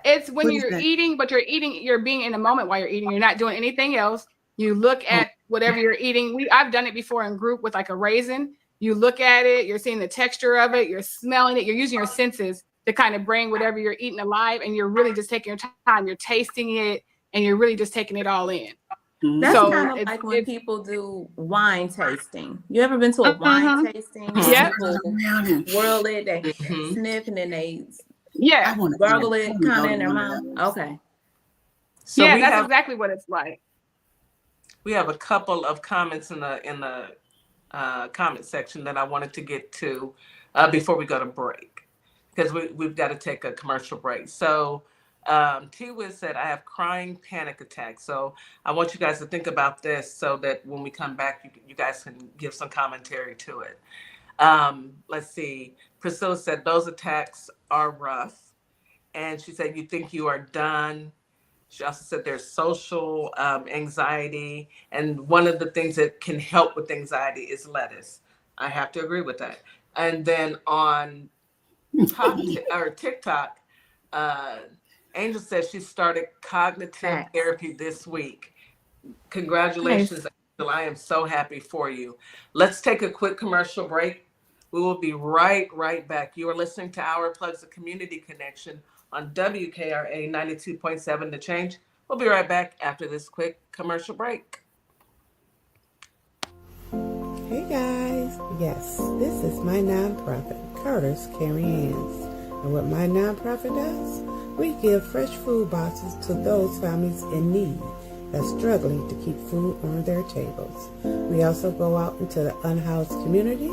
It's when you're eating, but you're being in the moment while you're eating. You're not doing anything else. You look at whatever you're eating. I've done it before in group with like a raisin. You look at it, you're seeing the texture of it, you're smelling it, you're using your senses to kind of bring whatever you're eating alive, and you're really just taking your time, you're tasting it, and you're really just taking it all in. That's kind of like when people do wine tasting. You ever been to a wine tasting? Yeah. People whirl it, they sniff, and then they gargle it kind of in their mouth. Okay. So that's exactly what it's like. We have a couple of comments in the comment section that I wanted to get to before we go to break, because we've got to take a commercial break. So T-Wiz said, I have crying panic attacks. So I want you guys to think about this so that when we come back, you guys can give some commentary to it. Let's see. Priscilla said, those attacks are rough. And she said, you think you are done. She also said there's social anxiety. And one of the things that can help with anxiety is lettuce. I have to agree with that. And then on TikTok, Angel says she started cognitive therapy this week. Congratulations, Angel. I am so happy for you. Let's take a quick commercial break. We will be right back. You are listening to Our Plugs, a Community Connection on WKRA 92.7 The Change. We'll be right back after this quick commercial break. Hey guys, yes, this is my nonprofit, Carter's Caring Hands. And what my nonprofit does, we give fresh food boxes to those families in need that's struggling to keep food on their tables. We also go out into the unhoused community,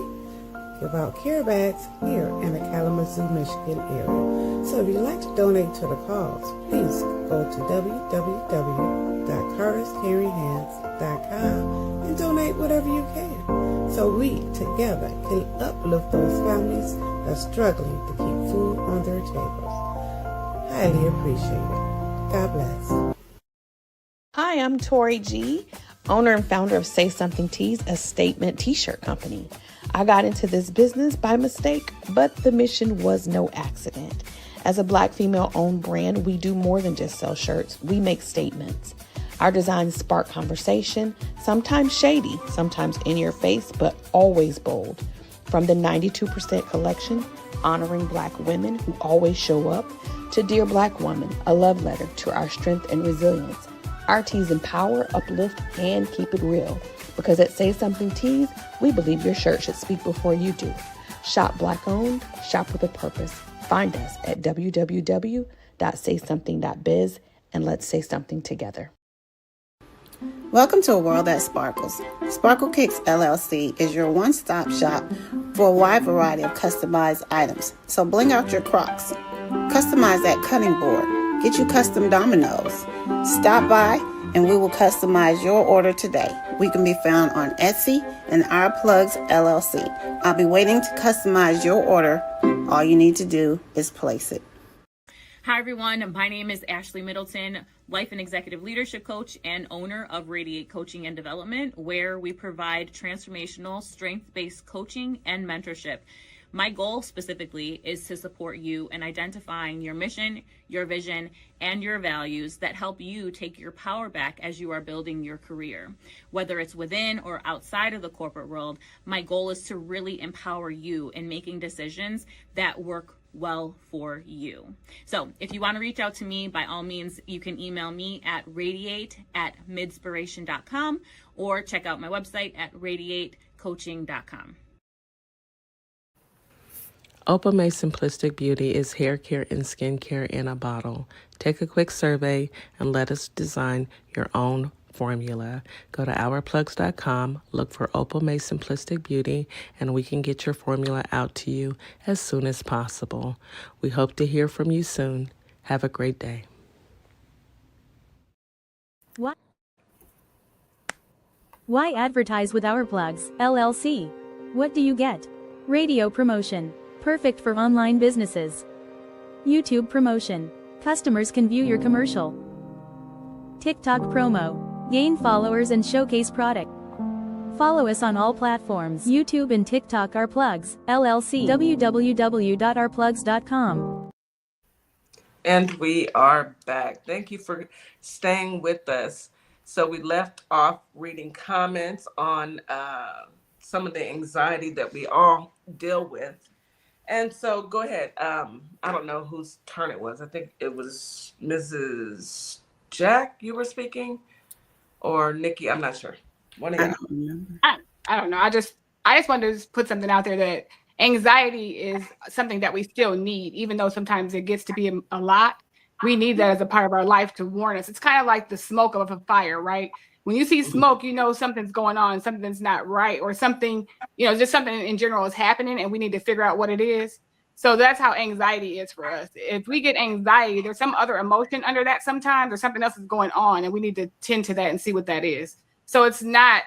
give out care bags here in the Kalamazoo, Michigan area. So if you'd like to donate to the cause, please go to www.carterscaringhands.com and donate whatever you can, so we together can uplift those families that's struggling to keep food on their tables. Highly appreciate it. God bless. Hi, I'm Tori G, owner and founder of Say Something Tees, a statement t-shirt company. I got into this business by mistake, but the mission was no accident. As a Black female-owned brand, we do more than just sell shirts. We make statements. Our designs spark conversation, sometimes shady, sometimes in your face, but always bold. From the 92% collection, honoring Black women who always show up, to Dear Black Woman, a love letter to our strength and resilience. Our tees empower, uplift, and keep it real. Because at Say Something Tees, we believe your shirt should speak before you do. Shop Black owned, shop with a purpose. Find us at www.saysomething.biz and let's say something together. Welcome to a world that sparkles. Sparkle Kicks LLC is your one-stop shop for a wide variety of customized items. So bling out your Crocs, customize that cutting board, get you custom dominoes. Stop by and we will customize your order today. We can be found on Etsy and Our Plugs LLC. I'll be waiting to customize your order. All you need to do is place it. Hi everyone, my name is Ashley Middleton, life and executive leadership coach and owner of Radiate Coaching and Development, where we provide transformational strength-based coaching and mentorship. My goal specifically is to support you in identifying your mission, your vision, and your values that help you take your power back as you are building your career. Whether it's within or outside of the corporate world, my goal is to really empower you in making decisions that work well for you. So if you want to reach out to me, by all means, you can email me at radiate@midspiration.com or check out my website at radiatecoaching.com. Opalme Simplistic Beauty is hair care and skincare in a bottle. Take a quick survey and let us design your own formula. Go to ourplugs.com, look for Opalme Simplistic Beauty, and we can get your formula out to you as soon as possible. We hope to hear from you soon. Have a great day. Why advertise with Our Plugs, LLC? What do you get? Radio promotion. Perfect for online businesses. YouTube promotion. Customers can view your commercial. TikTok promo. Gain followers and showcase product. Follow us on all platforms. YouTube and TikTok. Our Plugs, LLC. www.ourplugs.com. And we are back. Thank you for staying with us. So we left off reading comments on some of the anxiety that we all deal with. And so go ahead. I don't know whose turn it was. I think it was Mrs. Jack you were speaking, or Nikki. I'm not sure. What do you I don't know. I just wanted to put something out there that anxiety is something that we still need, even though sometimes it gets to be a lot. We need that as a part of our life to warn us. It's kind of like the smoke of a fire, right? When you see smoke, you know something's going on, something's not right, or something, just something in general is happening, and we need to figure out what it is. So that's how anxiety is for us. If we get anxiety, there's some other emotion under that sometimes, or something else is going on, and we need to tend to that and see what that is. So it's not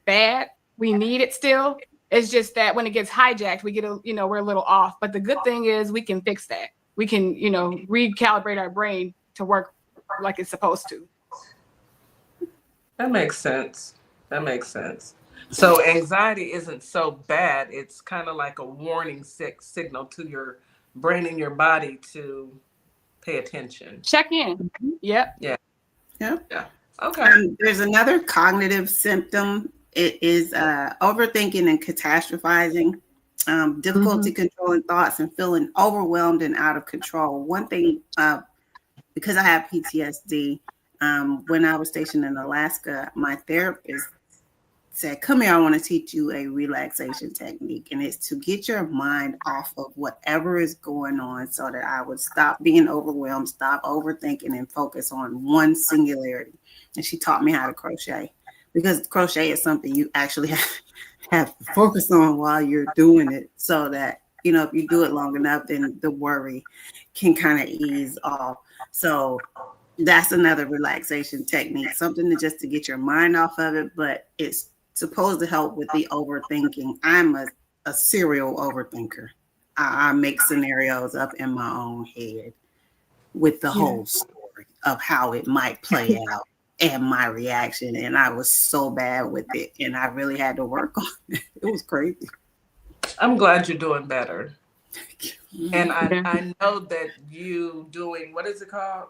bad. We need it still. It's just that when it gets hijacked, we get we're a little off. But the good thing is we can fix that. We can, recalibrate our brain to work like it's supposed to. That makes sense. That makes sense. So anxiety isn't so bad. It's kind of like a warning signal to your brain and your body to pay attention. Check in. Yep. Yeah. Yep. Yeah. Okay. There's another cognitive symptom. It is overthinking and catastrophizing, difficulty controlling thoughts and feeling overwhelmed and out of control. One thing, because I have PTSD, when I was stationed in Alaska, my therapist said, come here, I want to teach you a relaxation technique. And it's to get your mind off of whatever is going on so that I would stop being overwhelmed, stop overthinking, and focus on one singularity. And she taught me how to crochet, because crochet is something you actually have to focus on while you're doing it, so that, you know, if you do it long enough, then the worry can kind of ease off. So that's another relaxation technique, something to get your mind off of it, but it's supposed to help with the overthinking. I'm a serial overthinker. I make scenarios up in my own head with the whole story of how it might play out and my reaction. And I was so bad with it, and I really had to work on it. It was crazy. I'm glad you're doing better. And I know that you doing, what is it called?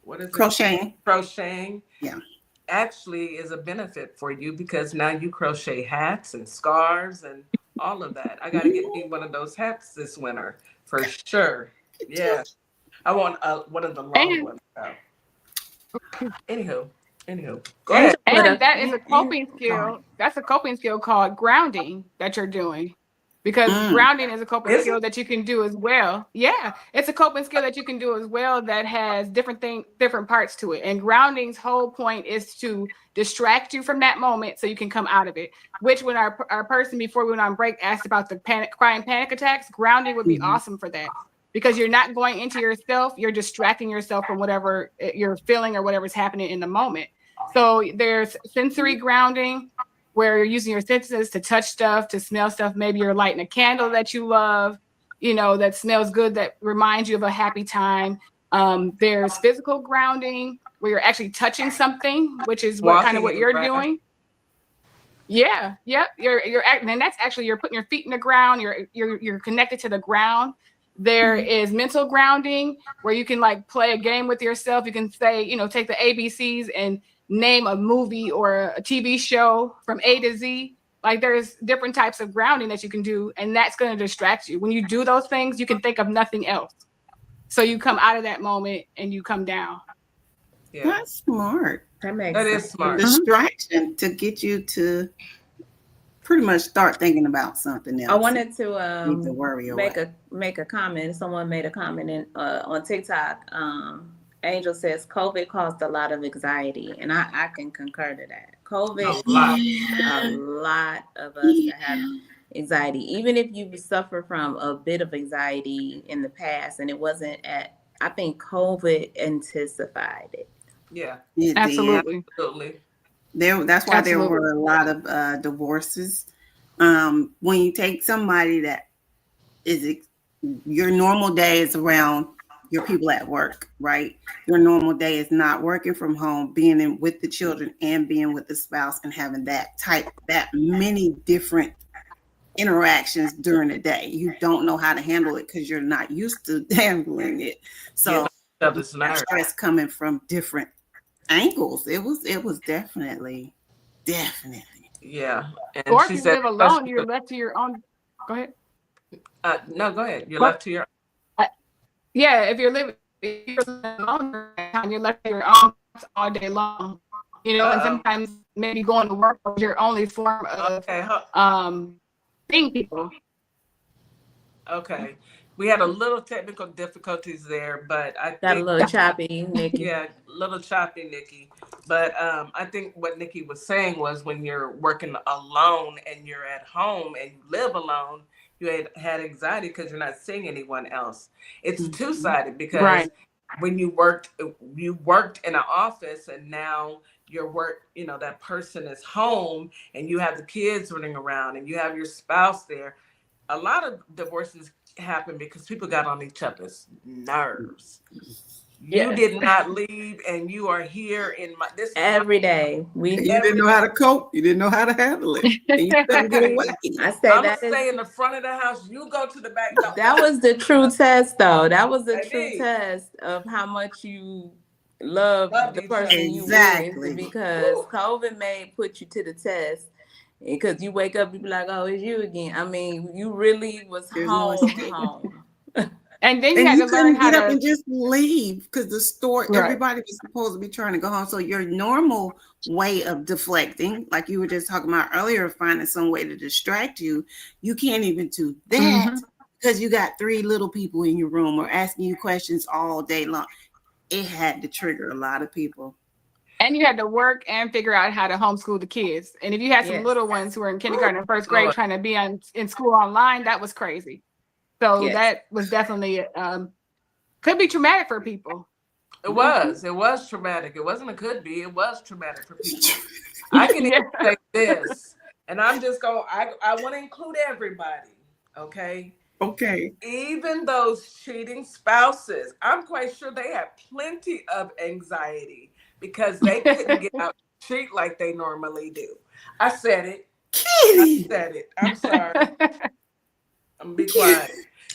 What is Crocheting. It? Crocheting. Yeah. Actually is a benefit for you, because now you crochet hats and scarves and all of that. I got to get me one of those hats this winter for sure. Yeah. I want one of the long ones. Anywho, go ahead. And that is a coping skill. That's a coping skill called grounding that you're doing. Because grounding is a coping skill that you can do as well. Yeah, it's a coping skill that you can do as well that has different parts to it. And grounding's whole point is to distract you from that moment so you can come out of it. Which, when our person before we went on break asked about the crying panic attacks, grounding would be awesome for that. Because you're not going into yourself, you're distracting yourself from whatever you're feeling or whatever's happening in the moment. So there's sensory grounding, where you're using your senses to touch stuff, to smell stuff. Maybe you're lighting a candle that you love, you know, that smells good, that reminds you of a happy time. There's physical grounding, where you're actually touching something, which is what you're doing. Yeah, yep. And that's actually, you're putting your feet in the ground. You're connected to the ground. There is mental grounding, where you can like play a game with yourself. You can say, you know, take the ABCs and name a movie or a TV show from A to Z. Like, there's different types of grounding that you can do, and that's going to distract you. When you do those things, you can think of nothing else. So you come out of that moment and you come down. Yeah. That's smart. That is smart. Distraction to get you to pretty much start thinking about something else. I wanted to make a comment. Someone made a comment on TikTok. Angel says COVID caused a lot of anxiety, and I can concur to that. COVID a lot of us that have anxiety, even if you suffer from a bit of anxiety in the past, and it wasn't I think COVID intensified it. Yeah, absolutely. That's why there were a lot of divorces. When you take somebody that your normal day is around your people at work, right? Your normal day is not working from home, being with the children and being with the spouse, and having that many different interactions during the day. You don't know how to handle it because you're not used to handling it. So stress coming from different angles. It was definitely. Yeah. And or if you live alone, you're left to your own. Go ahead. No, go ahead. You're left to your. Yeah, if you're living alone, you're left to your own all day long. You know, and sometimes maybe going to work is your only form of seeing people. Okay. We had a little technical difficulties there, but I think a little choppy, Nikki. Yeah, a little choppy, Nikki. But I think what Nikki was saying was, when you're working alone and you're at home and you live alone, you had anxiety because you're not seeing anyone else. It's two-sided, because when you worked in an office, and now your work, you know, that person is home and you have the kids running around and you have your spouse there. A lot of divorces happen because people got on each other's nerves. You did not leave, and you are here in my this every day. You didn't know how to cope. You didn't know how to handle it. And you couldn't get away. I say I'm that stay in the front of the house. You go to the back. No, that was the true test, though. That was the true test of how much you love the person you with, because COVID put you to the test. Because you wake up, you be like, "Oh, it's you again." I mean, you really was home. And then you had to learn how get to up and just leave, because the store, everybody was supposed to be trying to go home. So your normal way of deflecting, like you were just talking about earlier, finding some way to distract you, you can't even do that because you got 3 little people in your room or asking you questions all day long. It had to trigger a lot of people. And you had to work and figure out how to homeschool the kids. And if you had some little ones who were in kindergarten and first grade trying to be in school online, that was crazy. So that was definitely could be traumatic for people. It was traumatic. It wasn't a could be. It was traumatic for people. I can even say this, and I'm just going. I want to include everybody. Okay. Even those cheating spouses, I'm quite sure they had plenty of anxiety because they couldn't get out to cheat like they normally do. I said it. Kitty. I said it. I'm sorry. I'm gonna be quiet.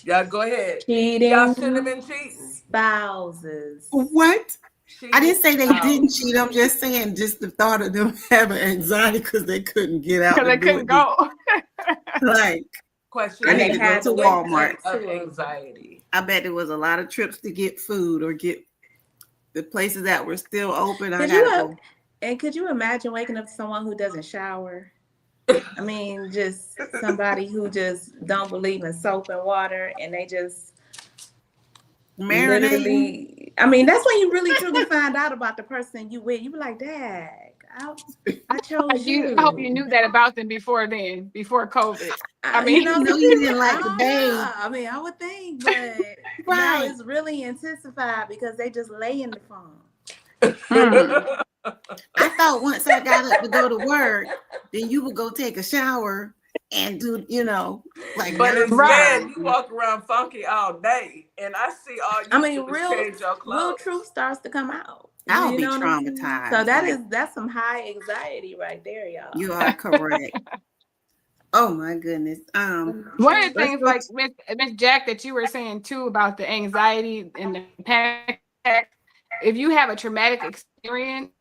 Y'all go ahead. Cheating. Y'all shouldn't have been cheating. Spouses. What? I didn't say they didn't cheat. I'm just saying, just the thought of them having anxiety because they couldn't get out. Because they couldn't go. Like, question. I need to go to Walmart. Of anxiety. I bet there was a lot of trips to get food or get the places that were still open. And could you imagine waking up to someone who doesn't shower? I mean, just somebody who just don't believe in soap and water, and they just literally. I mean, that's when you really truly find out about the person you with. You be like, "Dad, I chose you." I hope you knew that about them before COVID. I mean, you didn't like the babe. I mean, I would think, but now it's really intensified because they just lay in the phone. I thought once I got up to go to work, then you would go take a shower and do, like. But instead, you walk around funky all day, and I see all you change your clothes. Real truth starts to come out. I'll be traumatized. So that's some high anxiety right there, y'all. You are correct. Oh my goodness. One of the things, like Miss Jack, that you were saying too about the anxiety and the panic attack, if you have a traumatic experience,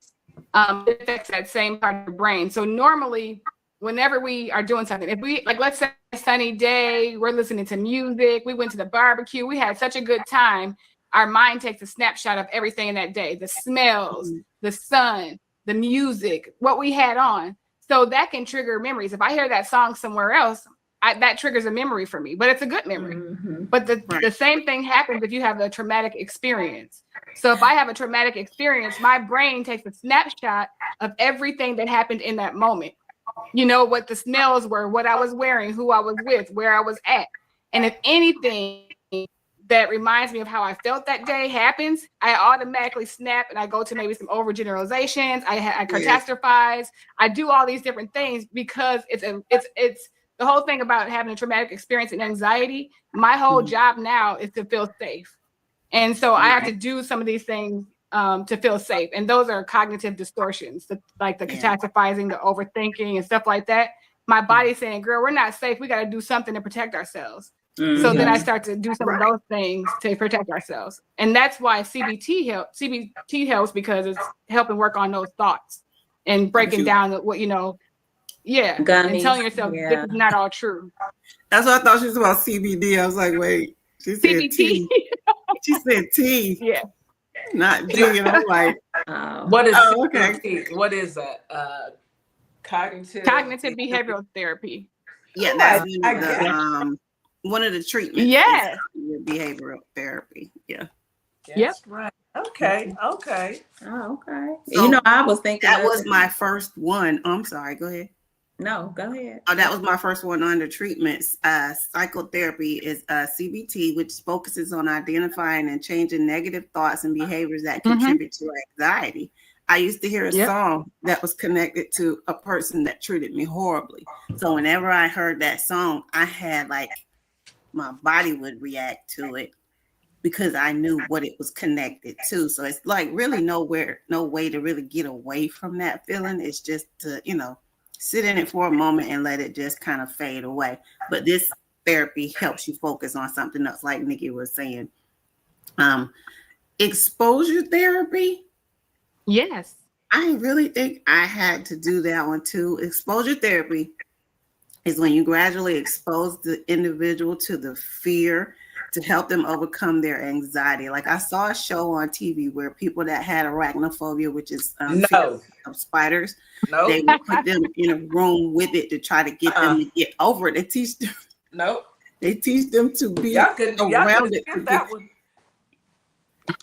it affects that same part of your brain. So normally, whenever we are doing something, if we, like, let's say a sunny day, we're listening to music, we went to the barbecue, we had such a good time, our mind takes a snapshot of everything in that day, the smells, the sun, the music, what we had on. So that can trigger memories. If I hear that song somewhere else, that triggers a memory for me, but it's a good memory. But the same thing happens if you have a traumatic experience. So if I have a traumatic experience, my brain takes a snapshot of everything that happened in that moment. You know, what the smells were, what I was wearing, who I was with, where I was at. And if anything that reminds me of how I felt that day happens, I automatically snap and I go to maybe some overgeneralizations. I catastrophize. I do all these different things because it's the whole thing about having a traumatic experience and anxiety. My whole job now is to feel safe. And so I have to do some of these things to feel safe. And those are cognitive distortions, like the catastrophizing, the overthinking and stuff like that. My body's saying, girl, we're not safe. We got to do something to protect ourselves. So then I start to do some of those things to protect ourselves. And that's why CBT helps, because it's helping work on those thoughts and breaking down what, and telling yourself this is not all true. That's what I thought she was about CBD. I was like, wait, she said CBT. She said T. Yeah. Not D. And I'm like, what is CBT? What is that? Cognitive behavioral therapy. Yeah, that's one of the treatments. Yeah. Behavioral therapy. Yeah. That's right. Okay. Oh, okay. So, I was thinking that was my first one. I'm sorry. Go ahead. No, go ahead. Oh, that was my first one under treatments. Psychotherapy is CBT, which focuses on identifying and changing negative thoughts and behaviors that contribute to anxiety. I used to hear a song that was connected to a person that treated me horribly. So whenever I heard that song, I had my body would react to it. because I knew what it was connected to. So it's like really no way to really get away from that feeling. It's just to, sit in it for a moment and let it just kind of fade away. But this therapy helps you focus on something else, like Nikki was saying. Exposure therapy. Yes. I really think I had to do that one too. Exposure therapy is when you gradually expose the individual to the fear to help them overcome their anxiety. Like I saw a show on TV where people that had arachnophobia, which is fear of spiders, they would put them in a room with it to try to get them to get over it. They teach them. They teach them to be around it. That one.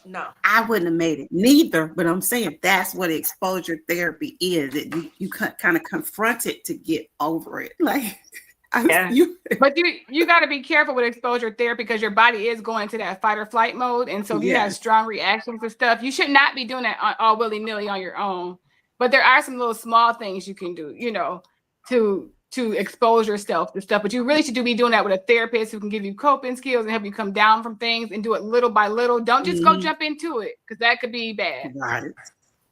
No, I wouldn't have made it neither, but I'm saying that's what exposure therapy is. You kind of confront it to get over it. Like, but you got to be careful with exposure therapy because your body is going to that fight or flight mode, and so if you have strong reactions to stuff, you should not be doing that all willy-nilly on your own. But there are some little small things you can do, to expose yourself to stuff, but you really should be doing that with a therapist who can give you coping skills and help you come down from things and do it little by little. Don't just go jump into it because that could be bad. Right.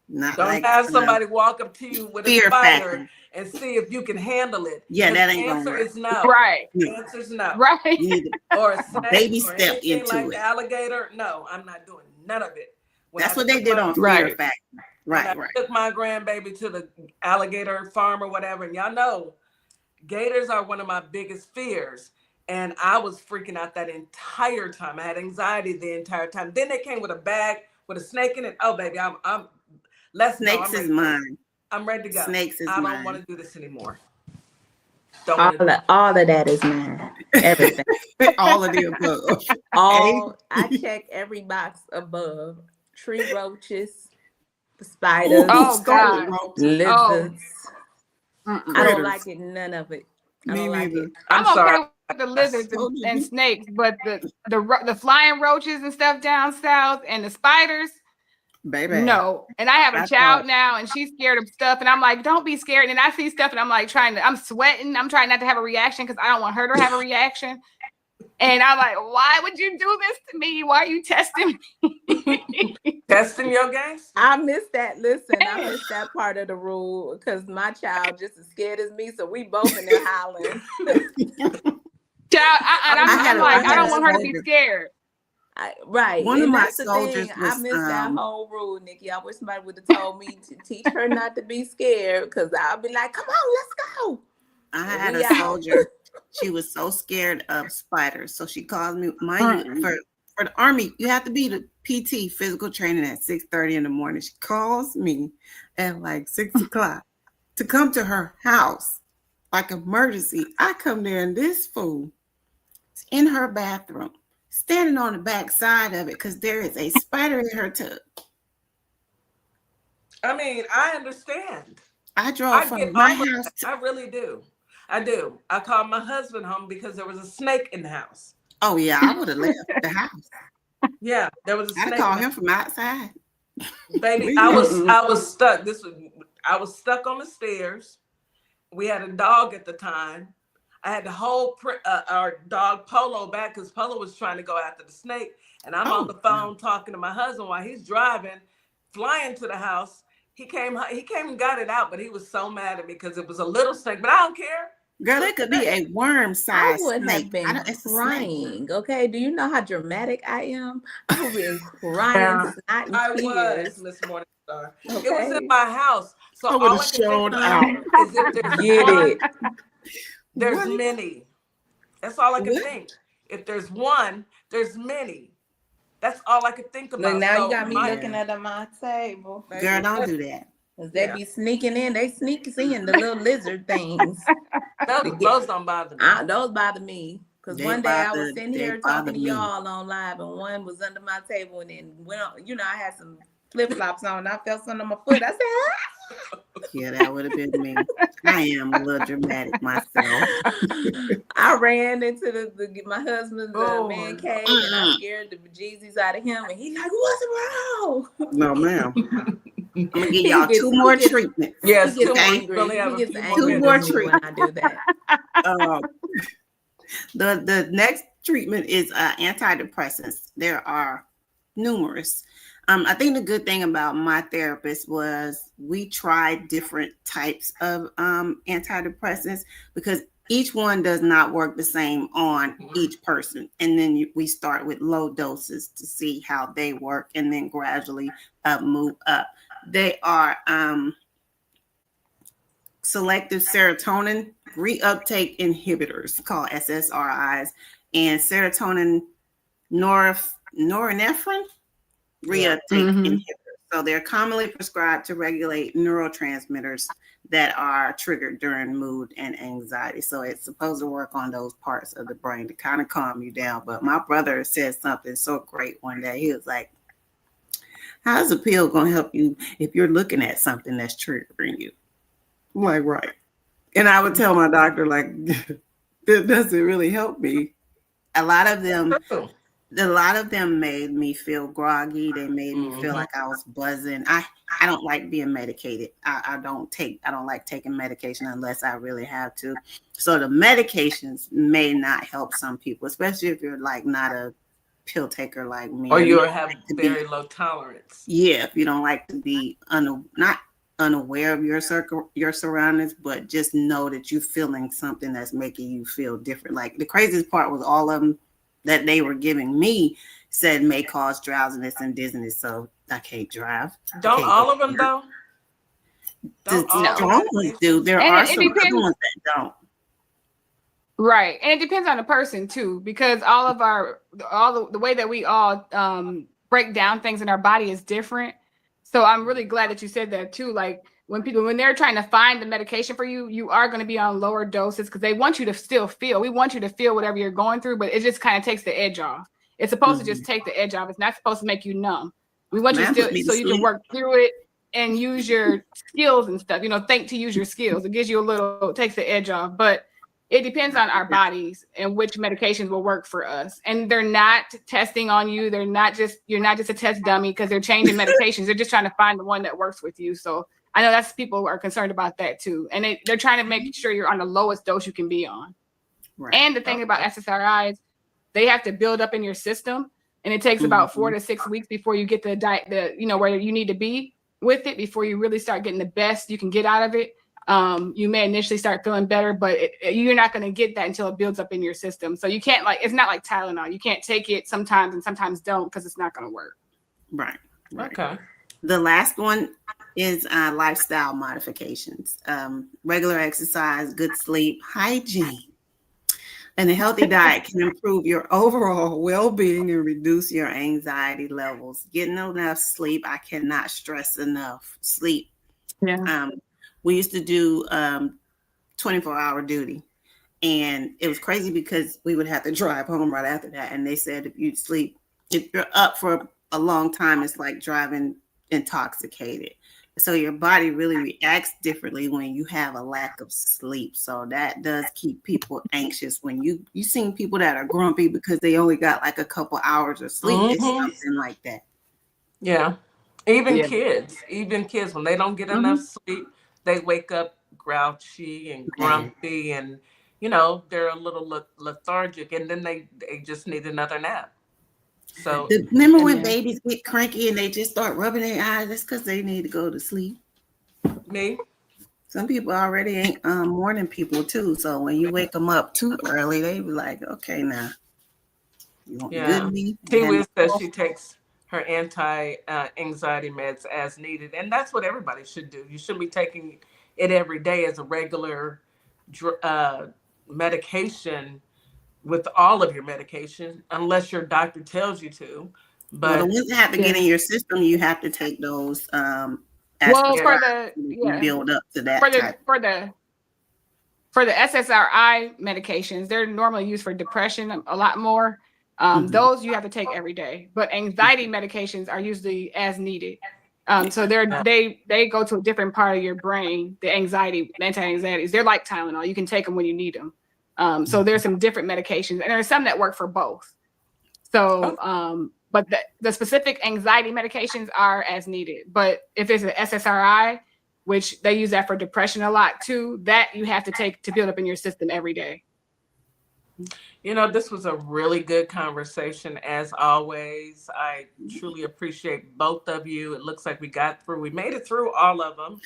Don't have somebody walk up to you with a spider and see if you can handle it. Yeah, that ain't the answer gonna work. is no. Right. The answer is no. Right. Or a snake baby or step anything into like it. The alligator. No, I'm not doing none of it. That's what they did on Fear Factor. Right. I took my grandbaby to the alligator farm or whatever, and y'all know gators are one of my biggest fears. And I was freaking out that entire time. I had anxiety the entire time. Then they came with a bag with a snake in it. Oh, baby, Snakes is mine. I'm ready to go. Snakes is I mine. don't want to do this anymore. All of that is mine. Everything. All of the above. I check every box above. Tree roaches, spiders, lizards. I don't like it. None of it. I don't like it. I'm okay with the lizards and snakes, but the flying roaches and stuff down south and the spiders, baby, no. And I have a child now, and she's scared of stuff, and I'm like, don't be scared. And I see stuff, and I'm like I'm sweating. I'm trying not to have a reaction because I don't want her to have a reaction. And I'm like, why would you do this to me? Why are you testing me? Testing your gas? I missed that. Listen, I missed that part of the rule because my child just as scared as me. So we both in there hollering. Child, I don't want her to be scared. Right. One of my soldiers I missed that whole rule, Nikki. I wish somebody would have told me to teach her not to be scared because I'll be like, come on, let's go. I had a soldier. She was so scared of spiders. So she called me, for the Army, you have to be the PT, physical training, at 6:30 in the morning. She calls me at like 6 o'clock to come to her house, like emergency. I come there and this fool is in her bathroom, standing on the back side of it because there is a spider in her tub. I mean, I understand. I drove from my house. I really do. I do. I called my husband home because there was a snake in the house. Oh yeah, I would have left the house. Yeah, there was a snake. I'd call him from outside. Baby, I was stuck. I was stuck on the stairs. We had a dog at the time. I had to hold our dog Polo back because Polo was trying to go after the snake. And I'm on the phone talking to my husband while he's driving, flying to the house. He came and got it out, but he was so mad at me because it was a little snake. But I don't care. Girl, it could be a worm-sized snake. I would have been crying. Okay, do you know how dramatic I am? I would have been crying. I was, Miss Morningstar. Okay. It was in my house, so I would have showed out. Is if there's many. That's all I can think. If there's one, there's many. That's all I could think about. Look, now you got me looking at my table. Girl, don't do that. They be sneaking in. They sneak in the little lizard things. Those don't bother me. Those bother me. Because one day I was sitting here talking to y'all on live, and one was under my table, and then went on, I had some flip-flops on, and I felt something on my foot. I said, ah! Yeah, that would have been me. I am a little dramatic myself. I ran into my husband's man cave, and I scared the bejesus out of him, and he's like, what's wrong? No, ma'am. I'm gonna give y'all two more treatments. Yes, he gets angry. He gets angry two more treatments when I do that. The next treatment is antidepressants. There are numerous. I think the good thing about my therapist was we tried different types of antidepressants because each one does not work the same on each person. And then we start with low doses to see how they work and then gradually move up. They are selective serotonin reuptake inhibitors called SSRIs and serotonin norepinephrine reuptake inhibitors. So they're commonly prescribed to regulate neurotransmitters that are triggered during mood and anxiety. So it's supposed to work on those parts of the brain to kind of calm you down. But my brother said something so great one day. He was like, how's a pill going to help you if you're looking at something that's triggering you? I'm like, right. And I would tell my doctor, like, that doesn't really help me. A lot of them made me feel groggy. They made me feel like I was buzzing. I don't like being medicated. I don't like taking medication unless I really have to. So the medications may not help some people, especially if you're like not a pill taker like me. Or you have very low tolerance. Yeah, if you don't like to be not unaware of your surroundings, but just know that you're feeling something that's making you feel different. Like the craziest part was all of them that they were giving me said may cause drowsiness and dizziness, so I can't drive. Don't all of them though? The strong ones do. There are some other ones that don't. Right, and it depends on the person too, because the way that we all break down things in our body is different. So I'm really glad that you said that too. Like when they're trying to find the medication for you, you are going to be on lower doses because they want you to still feel. We want you to feel whatever you're going through, but it just kind of takes the edge off. It's supposed to just take the edge off. It's not supposed to make you numb. We want you to so you can work through it and use your skills and stuff. Think to use your skills. It gives you takes the edge off, but it depends on our bodies and which medications will work for us. And they're not testing on you. You're not just a test dummy because they're changing medications. They're just trying to find the one that works with you. So I know that's people are concerned about that too. And they're trying to make sure you're on the lowest dose you can be on. Right. And the thing about SSRIs, they have to build up in your system. And it takes about 4 to 6 weeks before you get the diet, where you need to be with it before you really start getting the best you can get out of it. You may initially start feeling better, but you're not going to get that until it builds up in your system. So you can't it's not like Tylenol. You can't take it sometimes and sometimes don't because it's not going to work. Right. Okay. The last one is lifestyle modifications, regular exercise, good sleep, hygiene, and a healthy diet can improve your overall well-being and reduce your anxiety levels. Getting enough sleep, I cannot stress enough. Sleep. Yeah. We used to do 24-hour duty, and it was crazy because we would have to drive home right after that. And they said if you're up for a long time, it's like driving intoxicated. So your body really reacts differently when you have a lack of sleep. So that does keep people anxious. When you seen people that are grumpy because they only got like a couple hours of sleep, it's something like that. Yeah. Even kids, when they don't get enough sleep, they wake up grouchy and grumpy and, they're a little lethargic and then they just need another nap. So remember when babies get cranky and they just start rubbing their eyes? That's because they need to go to sleep. Me? Some people already ain't morning people too. So when you wake them up too early, they be like, okay, now. You want good meat? T-Wiz says she takes her anti-anxiety meds as needed. And that's what everybody should do. You shouldn't be taking it every day as a regular medication with all of your medication, unless your doctor tells you to. But the ones that have to get in your system, you have to take those. Build up to that. For the SSRI medications, they're normally used for depression a lot more. Those you have to take every day, but anxiety medications are usually as needed. So they go to a different part of your brain. The anti-anxieties, they're like Tylenol. You can take them when you need them. So there's some different medications, and there's some that work for both. So, but the specific anxiety medications are as needed. But if it's an SSRI, which they use that for depression a lot too, that you have to take to build up in your system every day. You know, this was a really good conversation as always. I truly appreciate both of you. It looks like we made it through all of them.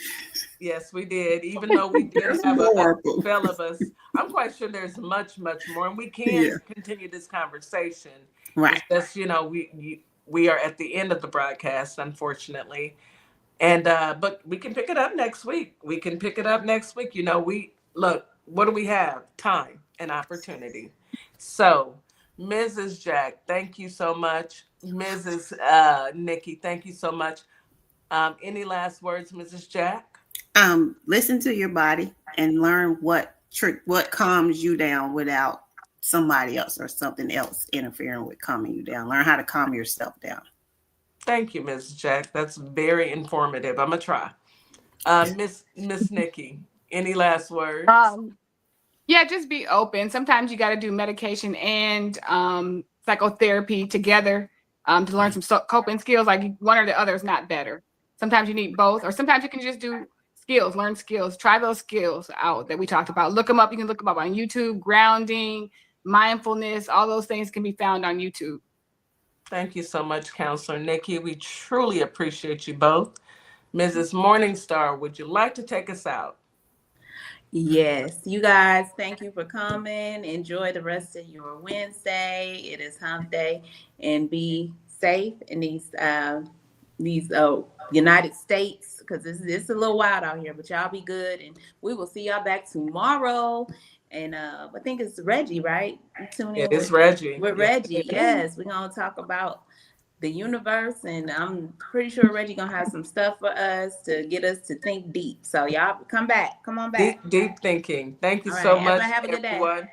Yes, we did. Even though we did have a spell of us, I'm quite sure there's much, much more. And we can continue this conversation. Right. It's just, we are at the end of the broadcast, unfortunately. And but we can pick it up next week. What do we have? Time and opportunity. So, Mrs. Jack, thank you so much. Mrs. Nikki, thank you so much. Any last words, Mrs. Jack? Listen to your body and learn what calms you down without somebody else or something else interfering with calming you down. Learn how to calm yourself down. Thank you, Ms. Jack. That's very informative. I'm gonna try. Miss Nikki, any last words? Yeah, just be open. Sometimes you got to do medication and psychotherapy together to learn some coping skills. Like one or the other is not better. Sometimes you need both, or sometimes you can just do skills, learn skills. Try those skills out that we talked about. Look them up. You can look them up on YouTube. Grounding, mindfulness, all those things can be found on YouTube. Thank you so much, Counselor Nikki. We truly appreciate you both. Mrs. Morningstar, would you like to take us out? Yes, you guys, thank you for coming. Enjoy the rest of your Wednesday. It is hump day, and be safe in these United States, because it's a little wild out here, but y'all be good, and we will see y'all back tomorrow. And I think it's Regi, right? It's Regi. With Regi, yes. We're going to talk about the universe, and I'm pretty sure Regi gonna have some stuff for us to get us to think deep. So y'all come on back. Deep thinking. Thank you so much, everyone.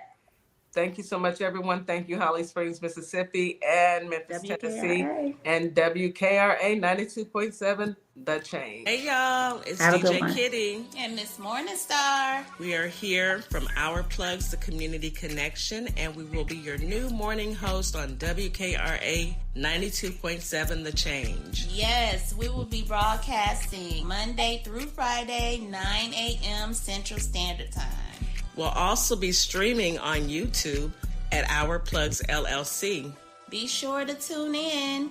Thank you so much, everyone. Thank you, Holly Springs, Mississippi, and Memphis, Tennessee, and WKRA 92.7, The Change. Hey, y'all. It's DJ Kitty and Miss Morningstar. We are here from Our Plugs, the Community Connection, and we will be your new morning host on WKRA 92.7, The Change. Yes, we will be broadcasting Monday through Friday, 9 a.m. Central Standard Time. We'll also be streaming on YouTube at Our Plugs LLC. Be sure to tune in.